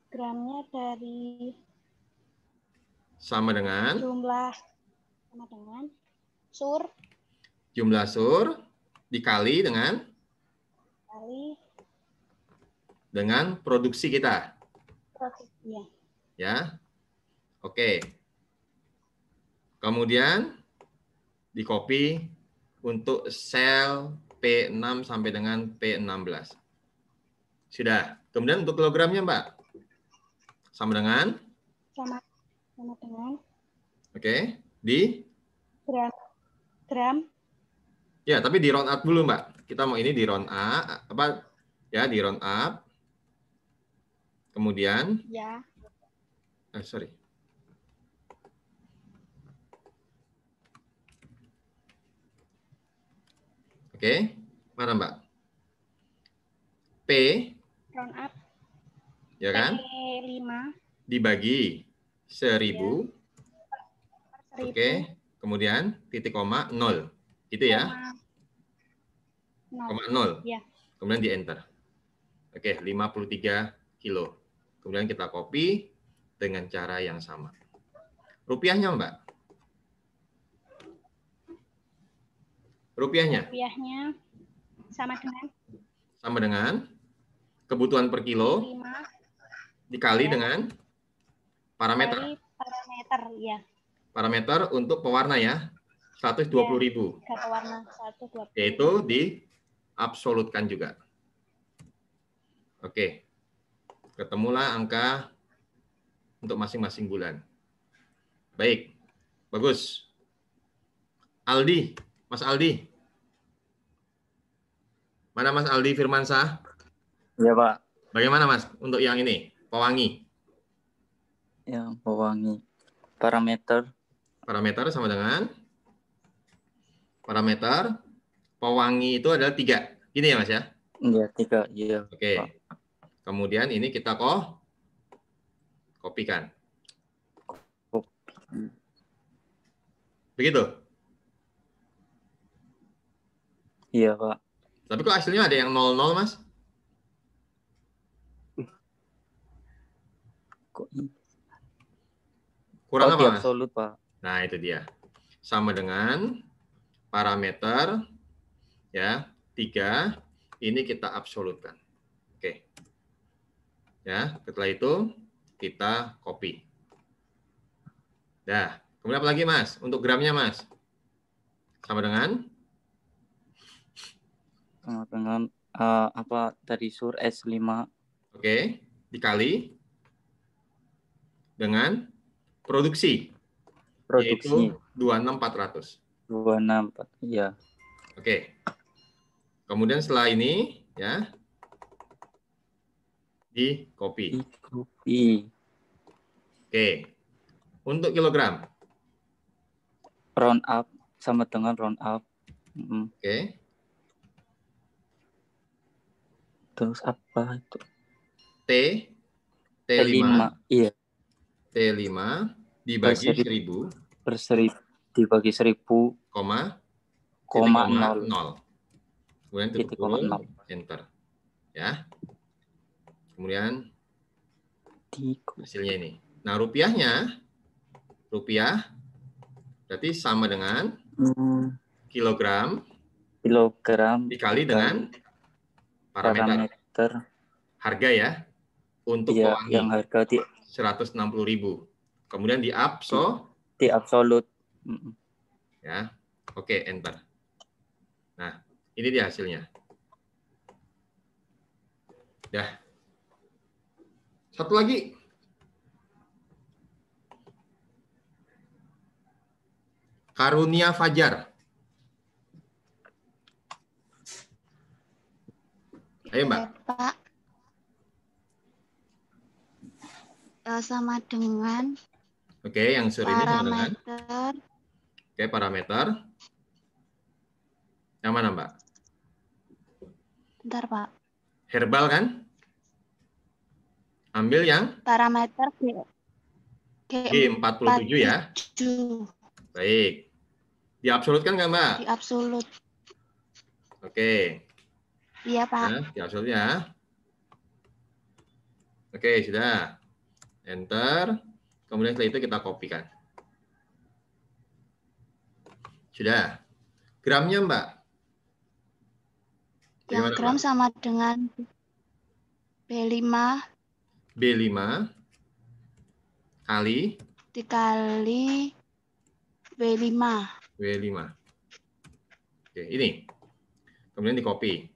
Gramnya dari Sama dengan jumlah sama dengan sur jumlah sur dikali kali dengan produksi kita. produksinya. Ya. Oke. Kemudian di copy untuk sel P6 sampai dengan P16. Sudah. Kemudian untuk kilogramnya, Mbak. Sama dengan? Sama dengan Oke. Di? gram. Ya, tapi di round up dulu, Mbak. Kita mau ini di round up. Apa? Ya, di round up. Kemudian. Ya. Sorry. Oke. Mana, Mbak? P. Round up. Ya kan? P5 Dibagi 1000. per 1000. Oke, kemudian titik koma 0. Gitu ya. Koma 0. Ya. Kemudian di enter. Oke, 53 kilo. Kemudian kita copy dengan cara yang sama. Rupiahnya, Mbak? Rupiahnya? Rupiahnya sama dengan kebutuhan per kilo 5 dikali ya. dengan parameter. Kali parameter, ya. Parameter untuk pewarna ya. 120.000. Kata warna 120. Yaitu diabsolutkan juga. Oke. Ketemulah angka untuk masing-masing bulan. Baik. Bagus. Aldi. Mas Aldi. Mana Mas Aldi Firmansyah? Iya, Pak. Bagaimana Mas untuk yang ini? Pewangi. Ya, pewangi. Parameter. Parameter sama dengan? Parameter pewangi itu adalah 3. Gini ya Mas ya? Iya, 3. Iya. Oke. Pak. Kemudian ini kita kopikan. Begitu? Iya, Pak. Tapi kok hasilnya ada yang 00, Mas? Kok Kurang apa, Mas? absolut, Pak. Nah, itu dia. Sama dengan parameter ya, 3, ini kita absolutkan. Oke. Ya, setelah itu kita copy. Dah, kemudian apa lagi, Mas? Untuk gramnya, Mas? Sama dengan apa tadi sur S5. Oke, dikali dengan produksi. Yaitu 26.400. 26, iya. Oke. Kemudian setelah ini ya di copy. Copy. Oke. Untuk kilogram. Round up sama dengan round up. Oke. Terus apa itu? T5. Iya. T5 dibagi 1000. Per 1000 dibagi 1000. Koma 0,0. Kemudian tutup kurung, enter. Ya. Kemudian hasilnya ini. Nah, rupiah berarti sama dengan kilogram dikali dengan parameter. Harga ya. Untuk pewangi. Yang harga 160.000. Kemudian di absolut. Ya. Oke, enter. Nah, ini dia hasilnya. Dah. Satu lagi. Karunia Fajar. Ayo, Mbak. Pak. Sama dengan Oke, yang sur ini sama dengan parameter. Yang mana, Mbak? Bentar, Pak. Herbal kan? Ambil yang parameter G47 ya. Baik. Diabsolutkan nggak, Mbak? Diabsolut. Oke. Iya, Pak. Nah, diabsolut ya. Oke, sudah. Enter. Kemudian setelah itu kita kopikan. Sudah. Gramnya, Mbak? Yang gram Mbak? Sama dengan B5. B5 kali dikali B5. B5. Oke, ini. Kemudian di copy.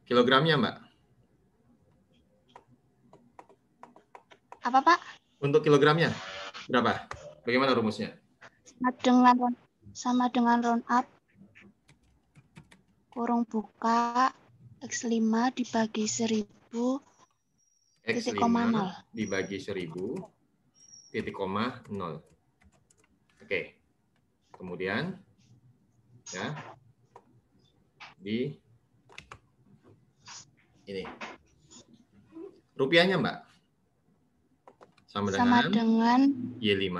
Kilogramnya, Mbak? Apa, Pak? Untuk kilogramnya berapa? Bagaimana rumusnya? Sama dengan round up kurung buka X5 dibagi 1000 X5 dibagi 1000 titik koma 0. Oke. Kemudian ya di ini. Rupiahnya, Mbak? Sama dengan Y5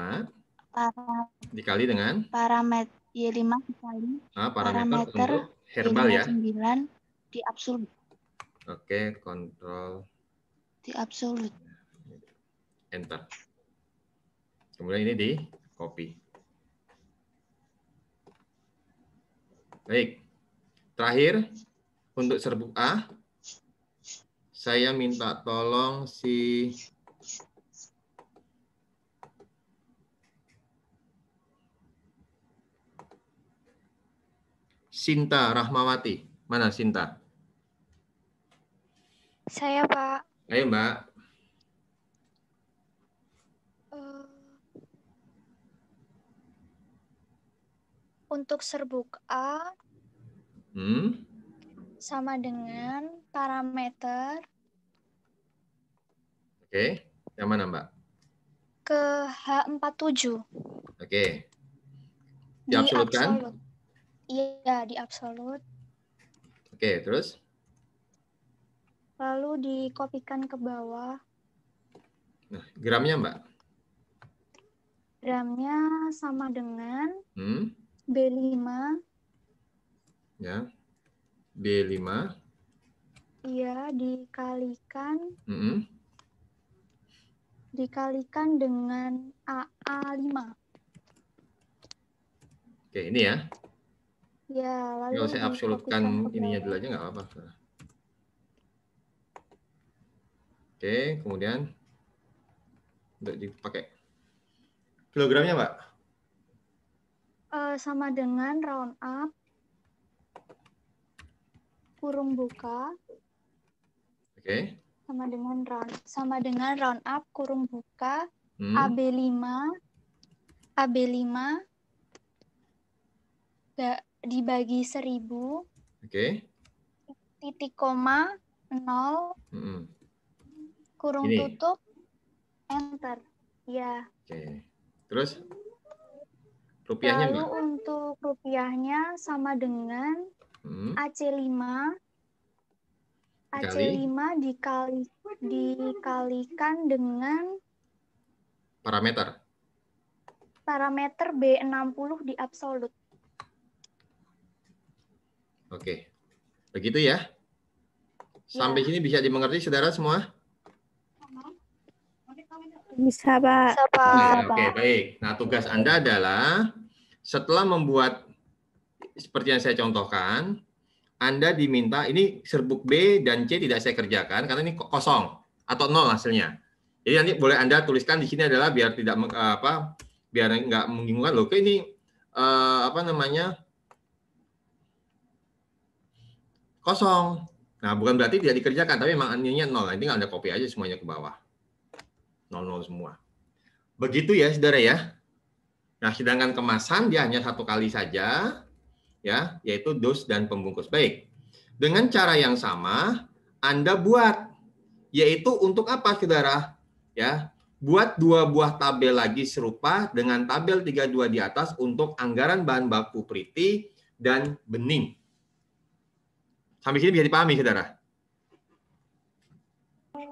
dikali dengan parameter Y5 dikali parameter untuk herbal ya. 9 di absolut. Oke, kontrol di absolut. Enter. Kemudian ini di copy. Baik. Terakhir untuk serbuk A, saya minta tolong si Sinta Rahmawati. Mana Sinta? Saya, Pak. Ayo, Mbak. Untuk serbuk A sama dengan parameter. Oke, yang mana, Mbak? Ke H47. Oke. Diabsolutkan? Iya, di absolut. Oke, terus? Lalu dikopikan ke bawah. Nah, gramnya, Mbak? Gramnya sama dengan B5. Ya. B5. Iya, dikalikan dengan AA5. Oke, ini ya. Ya, lalu kalau saya absolutkan ininya dulu aja nggak apa-apa. Oke, kemudian untuk dipakai kilogramnya, Mbak? Sama dengan round up kurung buka. Oke. Sama dengan round up kurung buka AB5 dibagi 1000. Oke. Titik koma 0. kurung Ini. tutup, enter. Ya. Oke. Terus rupiahnya Lalu Mbak? untuk rupiahnya sama dengan AC5. AC5 dikalikan dengan Parameter. parameter B60 di absolut. Oke. Begitu ya. Sampai sini bisa dimengerti saudara semua? Bisa, Pak. Bisa, Pak. Oke, baik. Nah, tugas Anda adalah setelah membuat seperti yang saya contohkan, Anda diminta, ini serbuk B dan C tidak saya kerjakan karena ini kosong atau nol hasilnya. Jadi nanti boleh Anda tuliskan di sini adalah biar tidak biar nggak membingungkan loh. Ini kosong. Nah, bukan berarti tidak dikerjakan, tapi memang ininya nol. Nanti Anda copy aja semuanya ke bawah. 00 semua. Begitu ya, saudara ya. Nah, sedangkan kemasan dia hanya satu kali saja, ya, yaitu dos dan pembungkus. Baik. Dengan cara yang sama, Anda buat, yaitu untuk apa, saudara? Ya, buat 2 buah tabel lagi serupa dengan tabel 32 di atas untuk anggaran bahan baku Priti dan bening. Sampai sini bisa dipahami, saudara?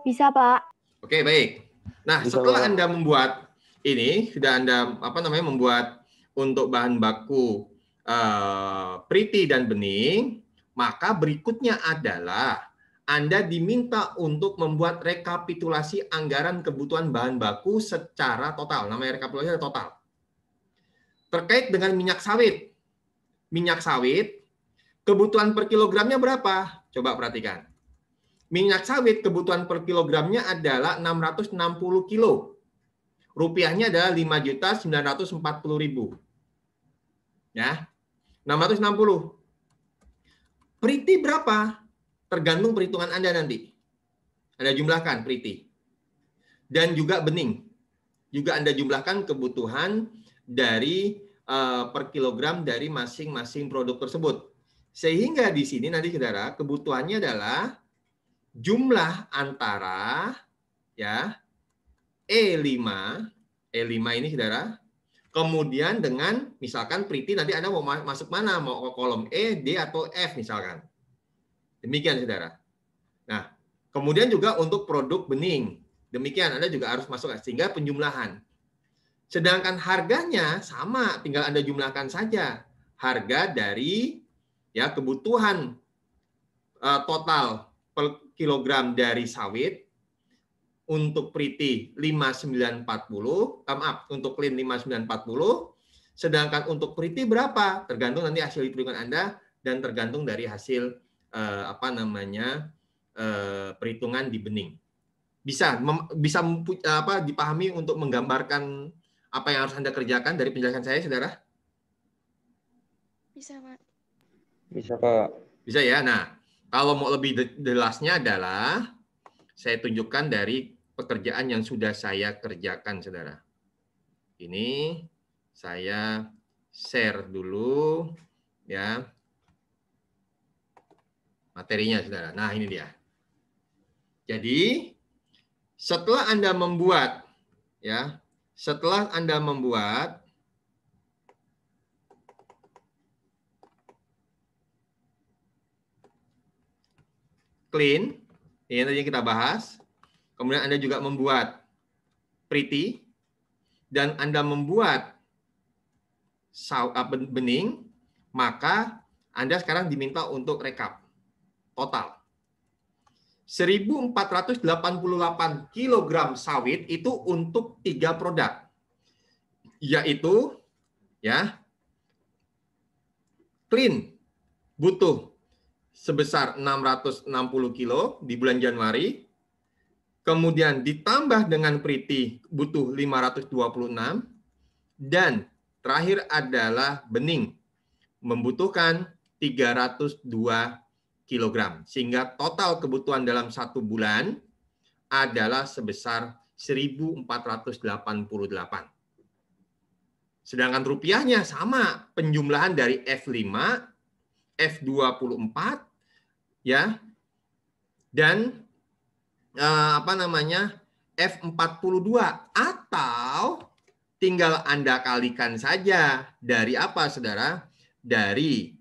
Bisa, Pak. Oke, baik. Nah, setelah Anda membuat ini, sudah Anda membuat untuk bahan baku Priti dan bening, maka berikutnya adalah Anda diminta untuk membuat rekapitulasi anggaran kebutuhan bahan baku secara total. Namanya rekapitulasi total. Terkait dengan minyak sawit. Minyak sawit, kebutuhan per kilogramnya berapa? Coba perhatikan. Minyak sawit kebutuhan per kilogramnya adalah 660 kilo. Rupiahnya adalah 5.940.000. Ya. 660. Priti berapa? Tergantung perhitungan Anda nanti. Anda jumlahkan Priti. Dan juga bening. Juga Anda jumlahkan kebutuhan dari per kilogram dari masing-masing produk tersebut. Sehingga di sini nanti saudara, kebutuhannya adalah jumlah antara ya E5 ini saudara, kemudian dengan misalkan Priti nanti Anda mau masuk mana, mau ke kolom E, D atau F misalkan. Demikian saudara. Nah, kemudian juga untuk produk bening. Demikian Anda juga harus masuk sehingga penjumlahan. Sedangkan harganya sama, tinggal Anda jumlahkan saja. Harga dari ya kebutuhan total per kilogram dari sawit untuk Priti 5940, untuk Clean 5940, sedangkan untuk Priti berapa? Tergantung nanti hasil hitungan Anda dan tergantung dari hasil perhitungan di bening. Bisa dipahami untuk menggambarkan apa yang harus Anda kerjakan dari penjelasan saya, saudara? Bisa, Pak. Bisa, Pak. Bisa ya. Nah, kalau mau lebih jelasnya adalah saya tunjukkan dari pekerjaan yang sudah saya kerjakan, saudara. Ini saya share dulu ya materinya, saudara. Nah, ini dia. Jadi, setelah Anda membuat Clean, ini tadi yang kita bahas. Kemudian Anda juga membuat Priti, dan Anda membuat bening, maka Anda sekarang diminta untuk rekap total. 1.488 kilogram sawit itu untuk 3 produk, yaitu ya Clean butuh sebesar 660 kilo di bulan Januari, kemudian ditambah dengan Priti butuh 526, dan terakhir adalah bening membutuhkan 302 kilogram, sehingga total kebutuhan dalam 1 bulan adalah sebesar 1.488. Sedangkan rupiahnya sama, penjumlahan dari F5, F24, ya, dan apa namanya F42 atau tinggal Anda kalikan saja dari apa, Saudara? Dari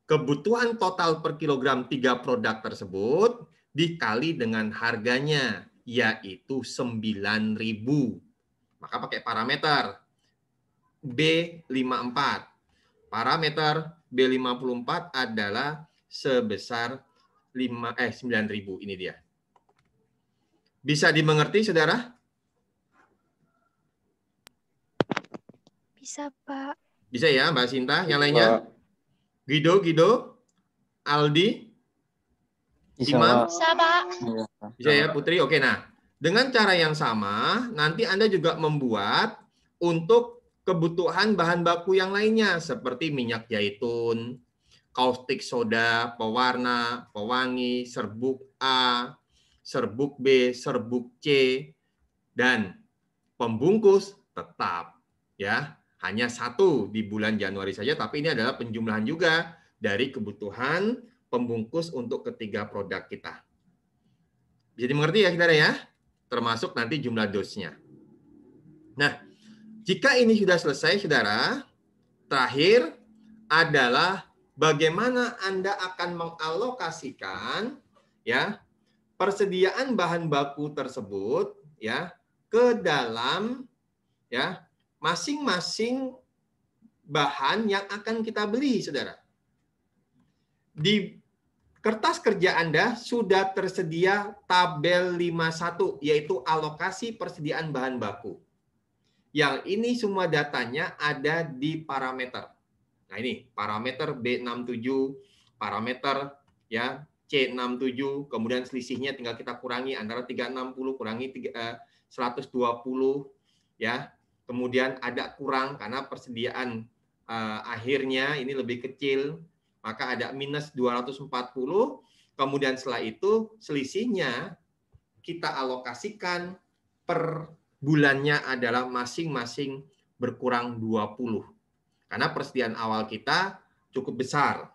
kebutuhan total per kilogram 3 produk tersebut dikali dengan harganya, yaitu 9.000. Maka pakai parameter B54. Parameter B54 adalah sebesar 9.000. Ini dia. Bisa dimengerti, Saudara? Bisa, Pak. Bisa ya, Mbak Sinta? Yang lainnya? Guido, Aldi, Bisa, Imam? Pak. Bisa, Pak. Bisa ya, Putri? Oke, nah. Dengan cara yang sama, nanti Anda juga membuat untuk kebutuhan bahan baku yang lainnya, seperti minyak zaitun, kaustik soda, pewarna, pewangi, serbuk A, serbuk B, serbuk C, dan pembungkus tetap. Ya, hanya satu di bulan Januari saja, tapi ini adalah penjumlahan juga dari kebutuhan pembungkus untuk ketiga produk kita. Bisa dimengerti ya, saudara ya? Termasuk nanti jumlah dosnya. Nah, jika ini sudah selesai, saudara, terakhir adalah bagaimana Anda akan mengalokasikan ya persediaan bahan baku tersebut ya ke dalam ya masing-masing bahan yang akan kita beli, saudara. Di kertas kerja Anda sudah tersedia tabel 51, yaitu alokasi persediaan bahan baku. Yang ini semua datanya ada di parameter. Nah ini parameter B67, parameter ya C67, kemudian selisihnya tinggal kita kurangi antara 360 kurangi 120 ya. Kemudian ada kurang karena persediaan akhirnya ini lebih kecil, maka ada minus 240. Kemudian setelah itu selisihnya kita alokasikan per bulannya adalah masing-masing berkurang 20. Karena persediaan awal kita cukup besar.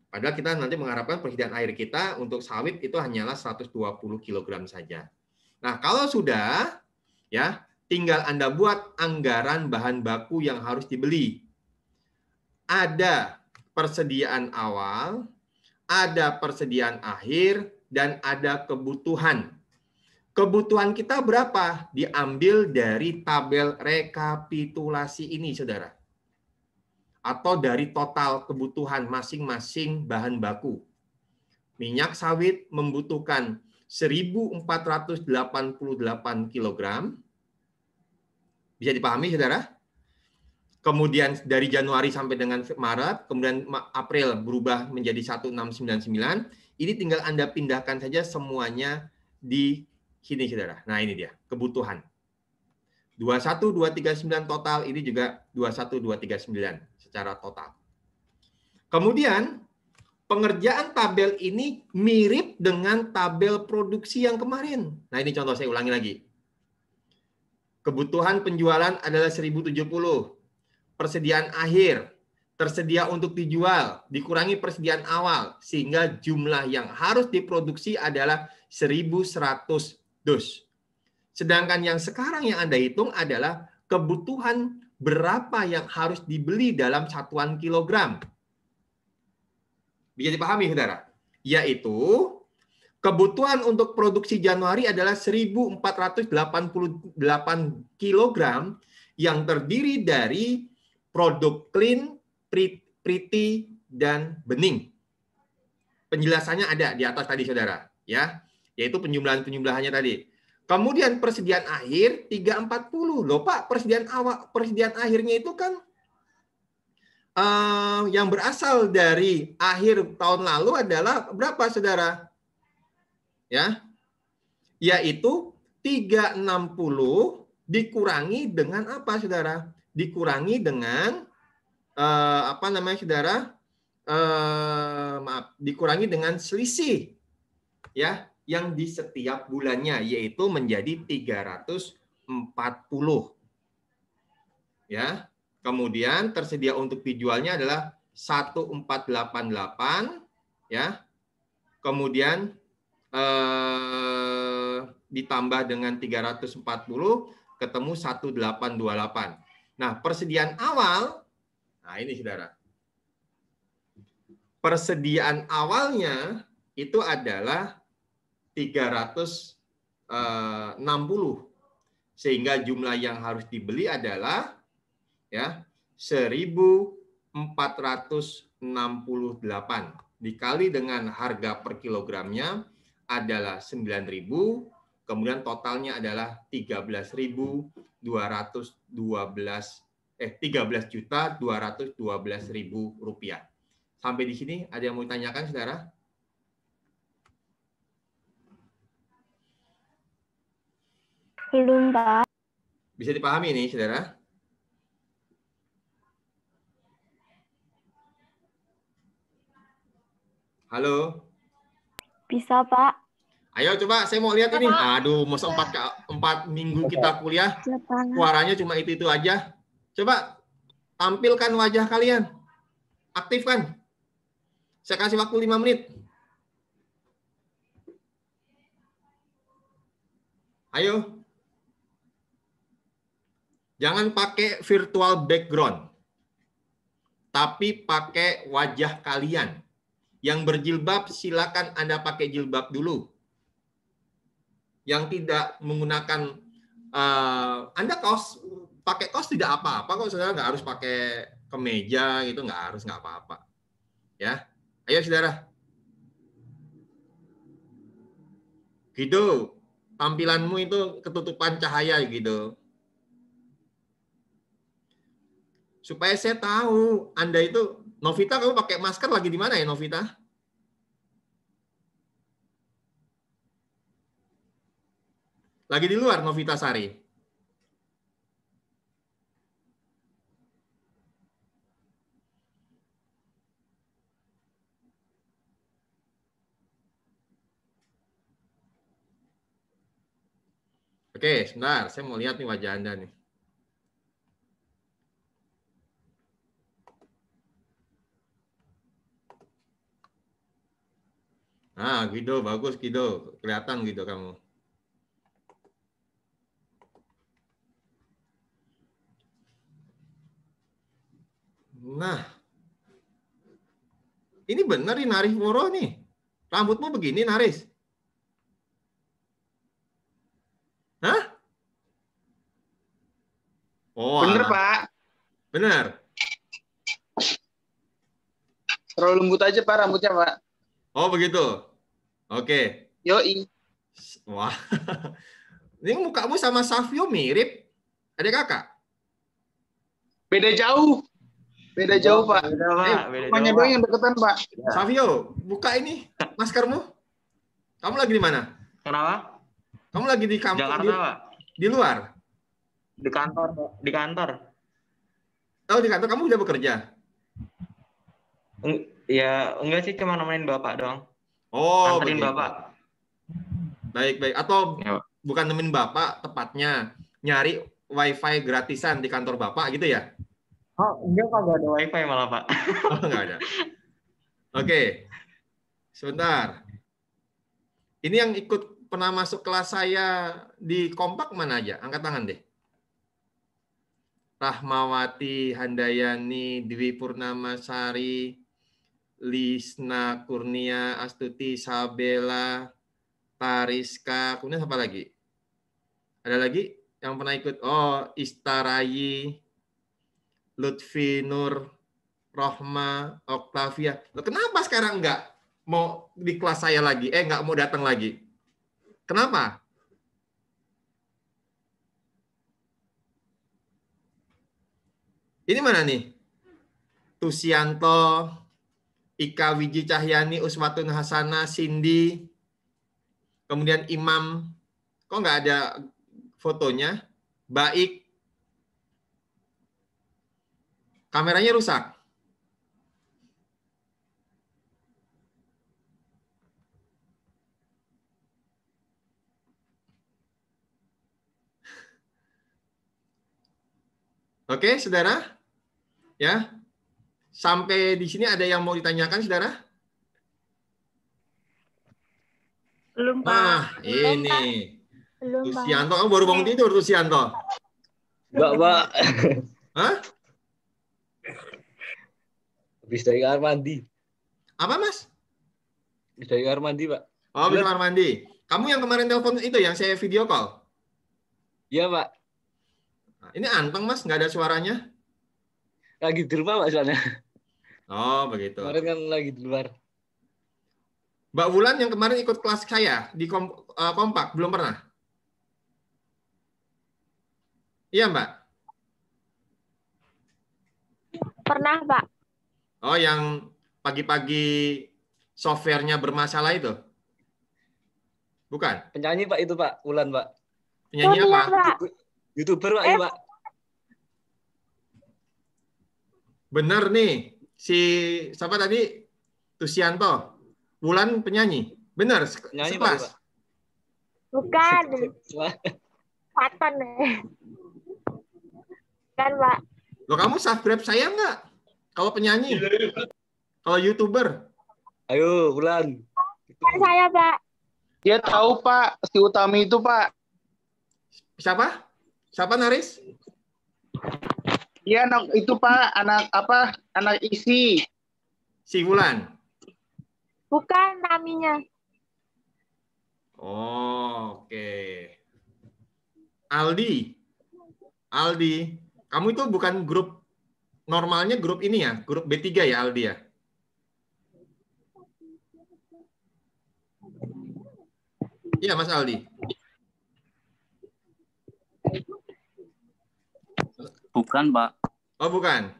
Padahal kita nanti mengharapkan persediaan air kita untuk sawit itu hanyalah 120 kg saja. Nah, kalau sudah ya tinggal Anda buat anggaran bahan baku yang harus dibeli. Ada persediaan awal, ada persediaan akhir, dan ada kebutuhan. Kebutuhan kita berapa? Diambil dari tabel rekapitulasi ini, saudara. Atau dari total kebutuhan masing-masing bahan baku. Minyak sawit membutuhkan 1.488 kg. Bisa dipahami, saudara? Kemudian dari Januari sampai dengan Maret, kemudian April berubah menjadi 1699. Ini tinggal Anda pindahkan saja semuanya di sini, saudara. Nah, ini dia, kebutuhan. 21239 total, ini juga 21239 secara total. Kemudian, pengerjaan tabel ini mirip dengan tabel produksi yang kemarin. Nah, ini contoh saya ulangi lagi. Kebutuhan penjualan adalah 1070. Persediaan akhir tersedia untuk dijual, dikurangi persediaan awal, sehingga jumlah yang harus diproduksi adalah 1.100 dus. Sedangkan yang sekarang yang Anda hitung adalah kebutuhan berapa yang harus dibeli dalam satuan kilogram. Bisa dipahami, saudara? Yaitu kebutuhan untuk produksi Januari adalah 1.488 kg yang terdiri dari produk clean, pretty, dan bening. Penjelasannya ada di atas tadi, saudara, ya, yaitu penjumlahannya tadi. Kemudian persediaan akhir 340. Loh, Pak, persediaan akhirnya itu kan yang berasal dari akhir tahun lalu adalah berapa, saudara? Ya, yaitu 360 dikurangi dengan apa, saudara? Dikurangi dengan apa namanya, saudara? Dikurangi dengan selisih, ya, yang di setiap bulannya, yaitu menjadi 340. Ya, kemudian tersedia untuk dijualnya adalah 1488, ya. Kemudian ditambah dengan 340 ketemu 1828. Nah, persediaan awal, nah ini saudara. Persediaan awalnya itu adalah 360. Sehingga jumlah yang harus dibeli adalah ya 1.468 dikali dengan harga per kilogramnya adalah 9.000, kemudian totalnya adalah 13.212 13.212.000 rupiah. Sampai di sini ada yang mau ditanyakan, saudara? Belum, Pak. Bisa dipahami nih, saudara? Halo? Bisa, Pak. Ayo coba, saya mau lihat ini. Aduh, masa 4 minggu kita kuliah, suaranya cuma itu aja. Coba tampilkan wajah kalian. Aktifkan. Saya kasih waktu 5 menit. Ayo. Jangan pakai virtual background. Tapi pakai wajah kalian. Yang berjilbab, silakan Anda pakai jilbab dulu. Yang tidak menggunakan, Anda pakai kaos tidak apa-apa kok, saudara, nggak harus pakai kemeja gitu, nggak apa-apa. Ya, ayo saudara. Gitu, tampilanmu itu ketutupan cahaya gitu. Supaya saya tahu Anda itu, Novita, kamu pakai masker lagi di mana ya, Novita? Lagi di luar, Novita Sari. Oke, sebentar. Saya mau lihat nih wajah Anda nih. Nah, Guido, bagus Guido. Kelihatan Guido kamu. Nah, ini benar nih Naris Woro nih. Rambutmu begini, Naris. Hah? Oh, Bener, alah. Pak. Benar. Terlalu lembut aja, Pak, rambutnya, Pak. Oh, begitu. Oke. Yoi. Wah. Ini mukamu sama Savio mirip. Adik kakak? Beda jauh. Beda jauh, Pak. Beda, Pak. Beda Rumahnya jauh, doang Pak. yang deketan, Pak. Savio, buka ini maskermu. Kamu lagi di mana? Kenapa? Kamu lagi di kampung, Jakarta, Pak. di luar? Di kantor, Pak. Di kantor. Oh, di kantor. Kamu udah bekerja? Ya, enggak sih, cuma nemenin Bapak doang. Oh, Anterin begitu. Bapak. Baik. Atau Ya, Pak. bukan nemenin Bapak, tepatnya nyari wifi gratisan di kantor Bapak gitu ya? Oh, enggak, Pak. Enggak ada wifi malah, Pak. Oh, enggak ada. Oke. Sebentar. Ini yang ikut pernah masuk kelas saya di Kompak mana aja? Angkat tangan deh. Rahmawati, Handayani, Dwi Purnamasari, Lisna Kurnia, Astuti, Sabela, Tariska, kemudian apa lagi? Ada lagi yang pernah ikut? Oh, Istarayi, Lutfi Nur, Rohma, Oktavia. Loh, kenapa sekarang enggak mau di kelas saya lagi? Enggak mau datang lagi. Kenapa? Ini mana nih? Tusianto, Ika Wiji Cahyani, Uswatun Hasana, Cindy, kemudian Imam. Kok nggak ada fotonya? Baik. Kameranya rusak. Oke, saudara? Ya. Sampai di sini ada yang mau ditanyakan, saudara? Belum, Pak. Ah, ini. Belum, Pak. Tusianto, kamu baru bangun tidur, Tusianto. Enggak, Pak. Hah? Habis dari kamar mandi. Apa, Mas? Habis dari kamar mandi, Pak. Oh, habis kamar mandi. Kamu yang kemarin telepon itu yang saya video call? Iya, Pak. Nah, ini anteng, Mas, nggak ada suaranya? Lagi di rumah, Pak, soalnya. Oh, begitu. Kemarin kan lagi di luar. Mbak Wulan yang kemarin ikut kelas saya di Kompak, belum pernah? Iya, Mbak? Pernah, Pak. Oh, yang pagi-pagi softwarenya bermasalah itu? Bukan? Penyanyi, Pak, itu, Pak. Ulan, Pak. Penyanyi Oh, iya, apa? Pak. YouTuber, Pak, itu, Pak. Bener nih, si siapa tadi? Tusianto. Wulan penyanyi. Bener, Penyanyi, Pak, sekelas. itu, Pak. Bukan. Patan, Kan, Pak. Loh, kamu subscribe saya nggak? Kalau penyanyi? Kalau YouTuber? Ayo, Ulan. Kan saya, Pak. Dia tahu Pak, si Utami itu Pak. Siapa? Siapa, Naris? Dia anak itu Pak, anak apa? Anak isi. Si Wulan. Bukan namanya. Oh, oke. Aldi. Kamu itu bukan grup, normalnya grup ini ya? Grup B3 ya, Aldi ya? Iya, Mas Aldi. Bukan, Pak. Oh, bukan.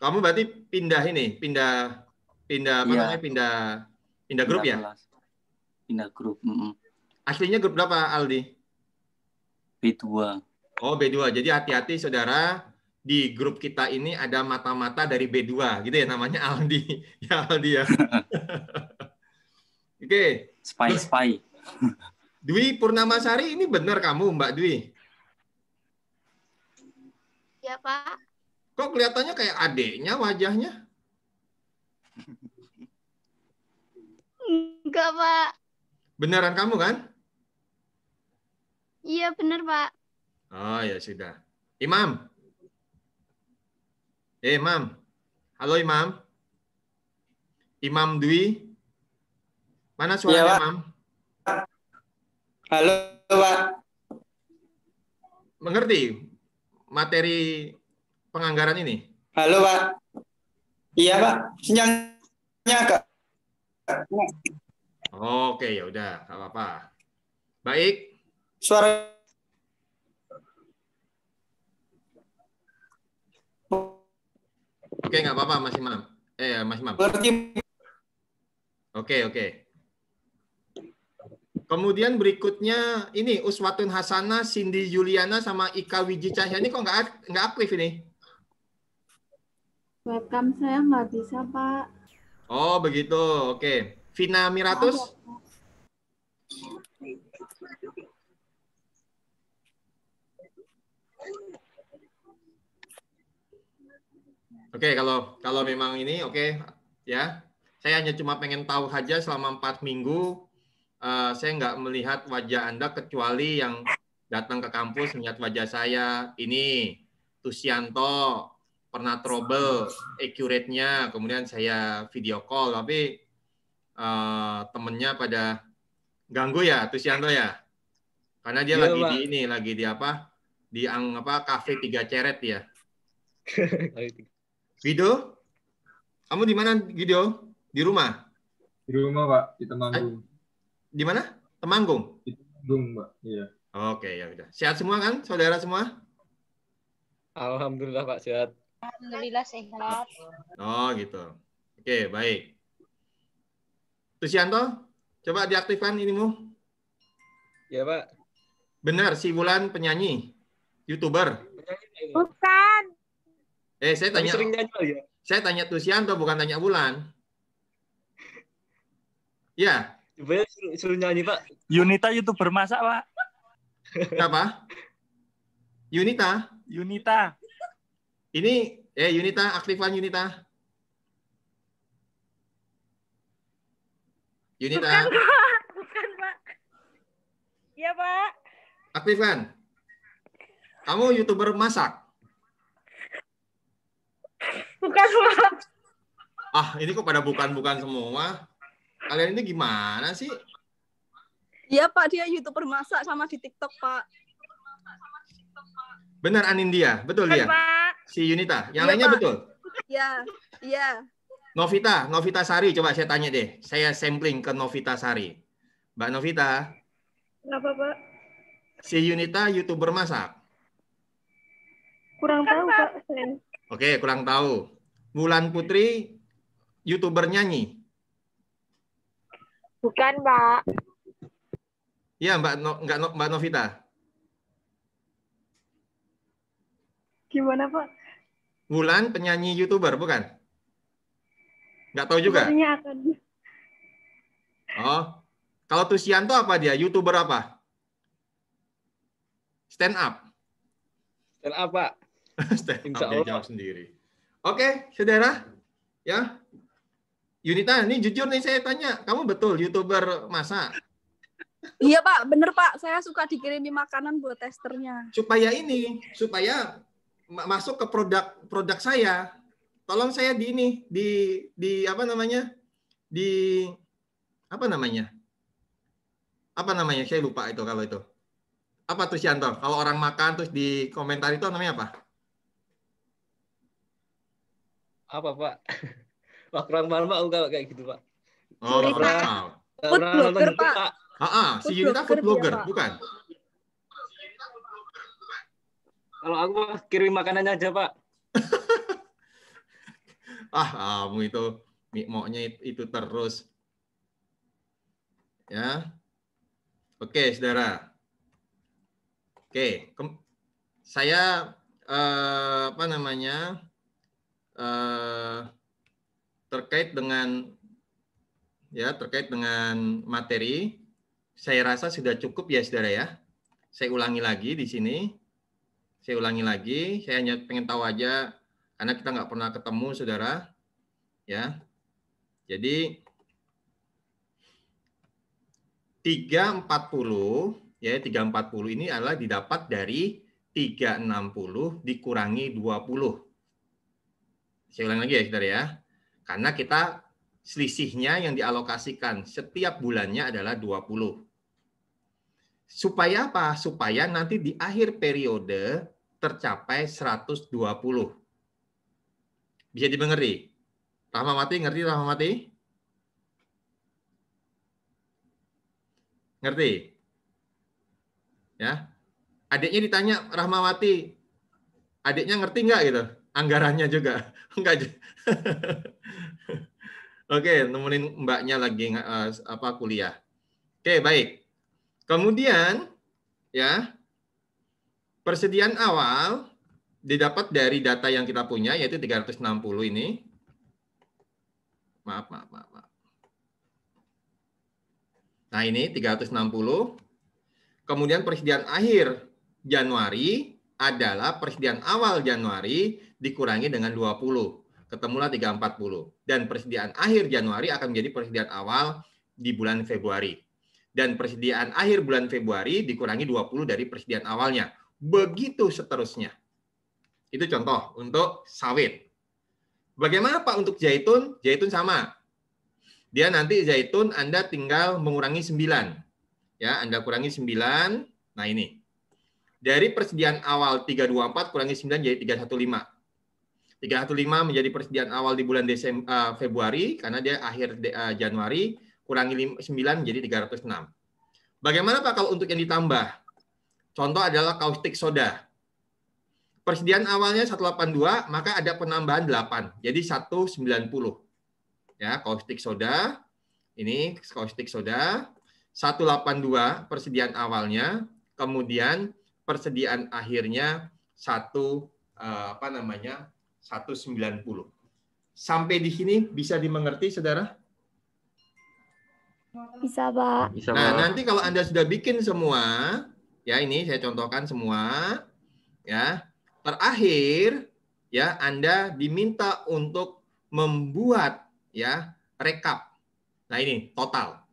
Kamu berarti pindah ini, pindah apa Iya. namanya? Pindah grup ya? kelas. Pindah grup. Aslinya grup berapa, Aldi? B2. Oh, B2. Jadi hati-hati saudara, di grup kita ini ada mata-mata dari B2, gitu ya, namanya Aldi. Ya, Aldi ya. Oke. Spy. Dwi Purnamasari, ini benar kamu, Mbak Dwi? Ya, Pak. Kok kelihatannya kayak adeknya wajahnya? Enggak, Pak. Beneran kamu kan? Iya, benar, Pak. Oh, ya sudah. Imam. Imam. Halo, Imam. Imam Dwi. Mana suaranya, Pak. Imam? Halo, Pak. Mengerti materi penganggaran ini? Halo, Pak. Iya, Pak. Sinyalnya agak. Oke, ya udah, nggak apa-apa. Baik. Suara. Oke, nggak apa-apa, Mas Imam. Mas Imam. Ngerti. Oke. Kemudian berikutnya ini Uswatun Hasanah, Cindy Juliana sama Ika Wiji Cahyani kok nggak aktif ini? Webcam saya nggak bisa, Pak. Oh, begitu. Oke. Vina Miratus? Oke, kalau memang ini oke ya. Saya hanya cuma pengen tahu aja selama 4 minggu saya nggak melihat wajah Anda kecuali yang datang ke kampus melihat wajah saya. Ini Tusianto pernah trouble accurate-nya, kemudian saya video call, tapi temennya pada ganggu ya Tusianto ya, karena dia lagi di ini, lagi di apa? Di kafe 3 Ceret ya. Guido, kamu di mana, Guido? Di rumah? Di rumah, Pak, di Temanggung. Di mana? Temanggung? Di Temanggung, Pak. Iya. Oke, ya udah. Sehat semua kan, saudara semua? Alhamdulillah, Pak, sehat. Alhamdulillah sehat. Oh, gitu. Oke, baik. Tusianto, coba diaktifkan inimu. Ya, Pak. Benar, si Wulan penyanyi, YouTuber. Bukan. Saya tanya. Sering nyanyi, Pak, ya? Saya tanya Tusianto, bukan tanya Wulan. Ya. Coba suruh nyanyi, Pak. Yunita YouTuber masak, Pak. Siapa? Yunita. Ini Yunita, aktifkan Yunita. Yunita. Bukan, Pak. Iya, Pak. Aktifkan. Kamu YouTuber masak? Bukan, Pak. Ah, ini kok pada bukan-bukan semua. Kalian ini gimana sih? Iya Pak, dia YouTuber masak sama di TikTok Pak. Benar Anindya, betul dia? Si Yunita. Yang Iya, lainnya Pak. betul? Iya, iya. Novita Sari, coba saya tanya deh. Saya sampling ke Novita Sari. Mbak Novita, Kenapa, Pak? si Yunita YouTuber masak? Kurang tahu, Pak. Oke, kurang tahu. Wulan Putri YouTuber nyanyi? Bukan, Pak. Iya, Mbak Novita. Gimana, Pak? Wulan penyanyi YouTuber, bukan? Nggak tahu juga? Sepertinya akan. Oh, kalau Tusianto apa dia? YouTuber apa? Stand up. Stand up, Pak. Stand Insya up, dia Allah. jawab sendiri. Oke, saudara. Ya. Yunita, ini jujur nih saya tanya. Kamu betul YouTuber masak? Iya Pak, bener Pak. Saya suka dikirimi makanan buat testernya. Supaya masuk ke produk saya. Tolong saya di apa namanya? Apa namanya? Saya lupa itu kalau itu. Apa tuh Sianto? Kalau orang makan terus di komentar itu namanya apa? Apa, Pak? Wah, kurang mahal, Pak, kalau kayak gitu, Pak. Oh, Pernah Food nonton blogger, YouTube, Pak. Si Yunita food blogger, bukan? Kalau aku kirim makanannya aja, Pak. Kamu itu maunya itu terus. Ya. Oke, saudara. Oke, saya apa namanya? Terkait dengan materi, saya rasa sudah cukup ya, saudara ya. Saya ulangi lagi di sini. Saya hanya pengen tahu aja, karena kita nggak pernah ketemu, saudara. Ya, jadi 340 ini adalah didapat dari 360 dikurangi 20. Saya ulang lagi ya, saudara ya. Karena kita selisihnya yang dialokasikan setiap bulannya adalah 20. Supaya apa? Supaya nanti di akhir periode tercapai 120. Bisa dimengerti? Rahmawati, ngerti Rahmawati? Ngerti? Ya. Adiknya ditanya, Rahmawati, adiknya ngerti nggak gitu? Anggarannya juga. Enggak. Oke, nemenin mbaknya lagi kuliah. Oke, baik. Kemudian ya, persediaan awal didapat dari data yang kita punya yaitu 360 ini. Maaf. Nah, ini 360. Kemudian persediaan akhir Januari adalah persediaan awal Januari dikurangi dengan 20. Ketemulah 340. Dan persediaan akhir Januari akan menjadi persediaan awal di bulan Februari. Dan persediaan akhir bulan Februari dikurangi 20 dari persediaan awalnya. Begitu seterusnya. Itu contoh untuk sawit. Bagaimana Pak untuk zaitun? Zaitun sama. Dia nanti zaitun Anda tinggal mengurangi 9. Ya, Anda kurangi 9. Nah, ini. Dari persediaan awal 324 kurangi 9 jadi 315. 315 menjadi persediaan awal di bulan Februari karena dia akhir Januari, kurangi 9 jadi 306. Bagaimana Pak kalau untuk yang ditambah? Contoh adalah kaustik soda. Persediaan awalnya 182, maka ada penambahan 8, jadi 190. Ya, kaustik soda. Ini kaustik soda 182 persediaan awalnya, kemudian persediaan akhirnya 190. Sampai di sini bisa dimengerti, saudara? Bisa, Pak. Nah, nanti kalau Anda sudah bikin semua, ya ini saya contohkan semua, ya. Terakhir, ya Anda diminta untuk membuat ya rekap. Nah, ini total.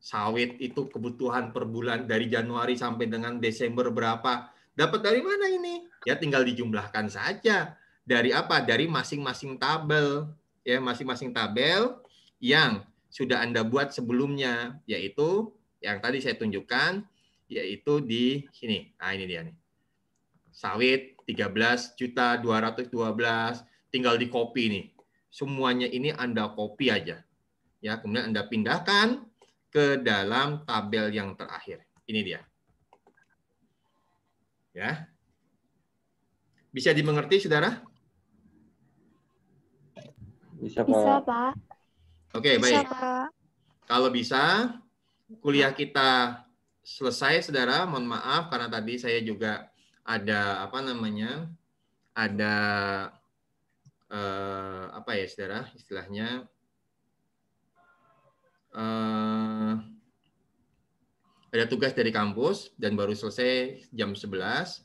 Sawit itu kebutuhan per bulan dari Januari sampai dengan Desember berapa? Dapat dari mana ini? Ya tinggal dijumlahkan saja. Dari apa? Dari masing-masing tabel. Ya, masing-masing tabel yang sudah Anda buat sebelumnya, yaitu yang tadi saya tunjukkan, yaitu di sini. Nah, ini dia nih. Sawit 13.212, tinggal di copy nih. Semuanya ini Anda copy aja. Ya, kemudian Anda pindahkan ke dalam tabel yang terakhir. Ini dia. Ya. Bisa dimengerti, Saudara? Bisa, Pak. Bisa, Pak. Oke, Bisa, baik. Pak. Kalau bisa, kuliah kita selesai, Saudara. Mohon maaf karena tadi saya juga ada ada apa ya, Saudara, istilahnya ada tugas dari kampus dan baru selesai jam 11.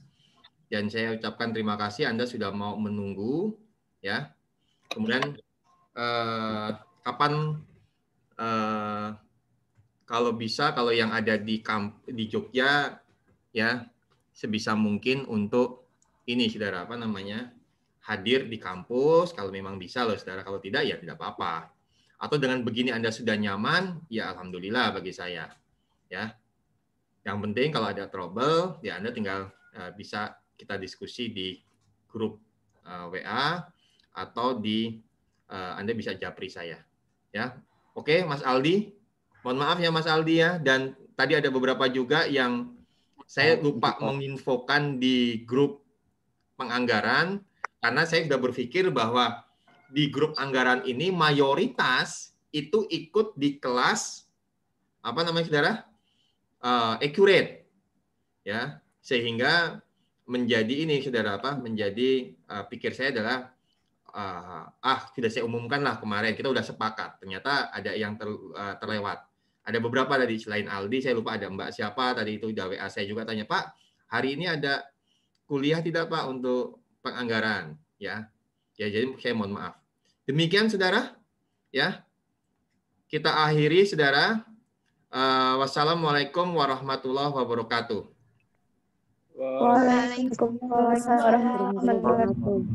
Dan saya ucapkan terima kasih Anda sudah mau menunggu, ya. Kemudian kapan kalau bisa, kalau yang ada di Jogja, ya sebisa mungkin untuk ini, Saudara, hadir di kampus kalau memang bisa loh, Saudara. Kalau tidak ya tidak apa-apa. Atau dengan begini Anda sudah nyaman, ya alhamdulillah bagi saya. Ya. Yang penting kalau ada trouble, ya Anda tinggal bisa kita diskusi di grup WA atau di Anda bisa japri saya. Ya. Oke, Mas Aldi. Mohon maaf ya Mas Aldi ya, dan tadi ada beberapa juga yang saya lupa menginfokan di grup penganggaran, karena saya sudah berpikir bahwa di grup anggaran ini mayoritas itu ikut di kelas Saudara? Accurate. Ya, sehingga menjadi ini, Saudara, menjadi pikir saya adalah sudah saya umumkan lah kemarin, kita udah sepakat. Ternyata ada yang terlewat. Ada beberapa dari selain Aldi, saya lupa ada Mbak siapa tadi itu udah WA saya juga tanya, Pak, hari ini ada kuliah tidak Pak untuk penganggaran? Ya, jadi saya mohon maaf. Demikian, Saudara. Ya, kita akhiri, Saudara. Wassalamualaikum warahmatullahi wabarakatuh. Waalaikumsalam warahmatullahi wabarakatuh.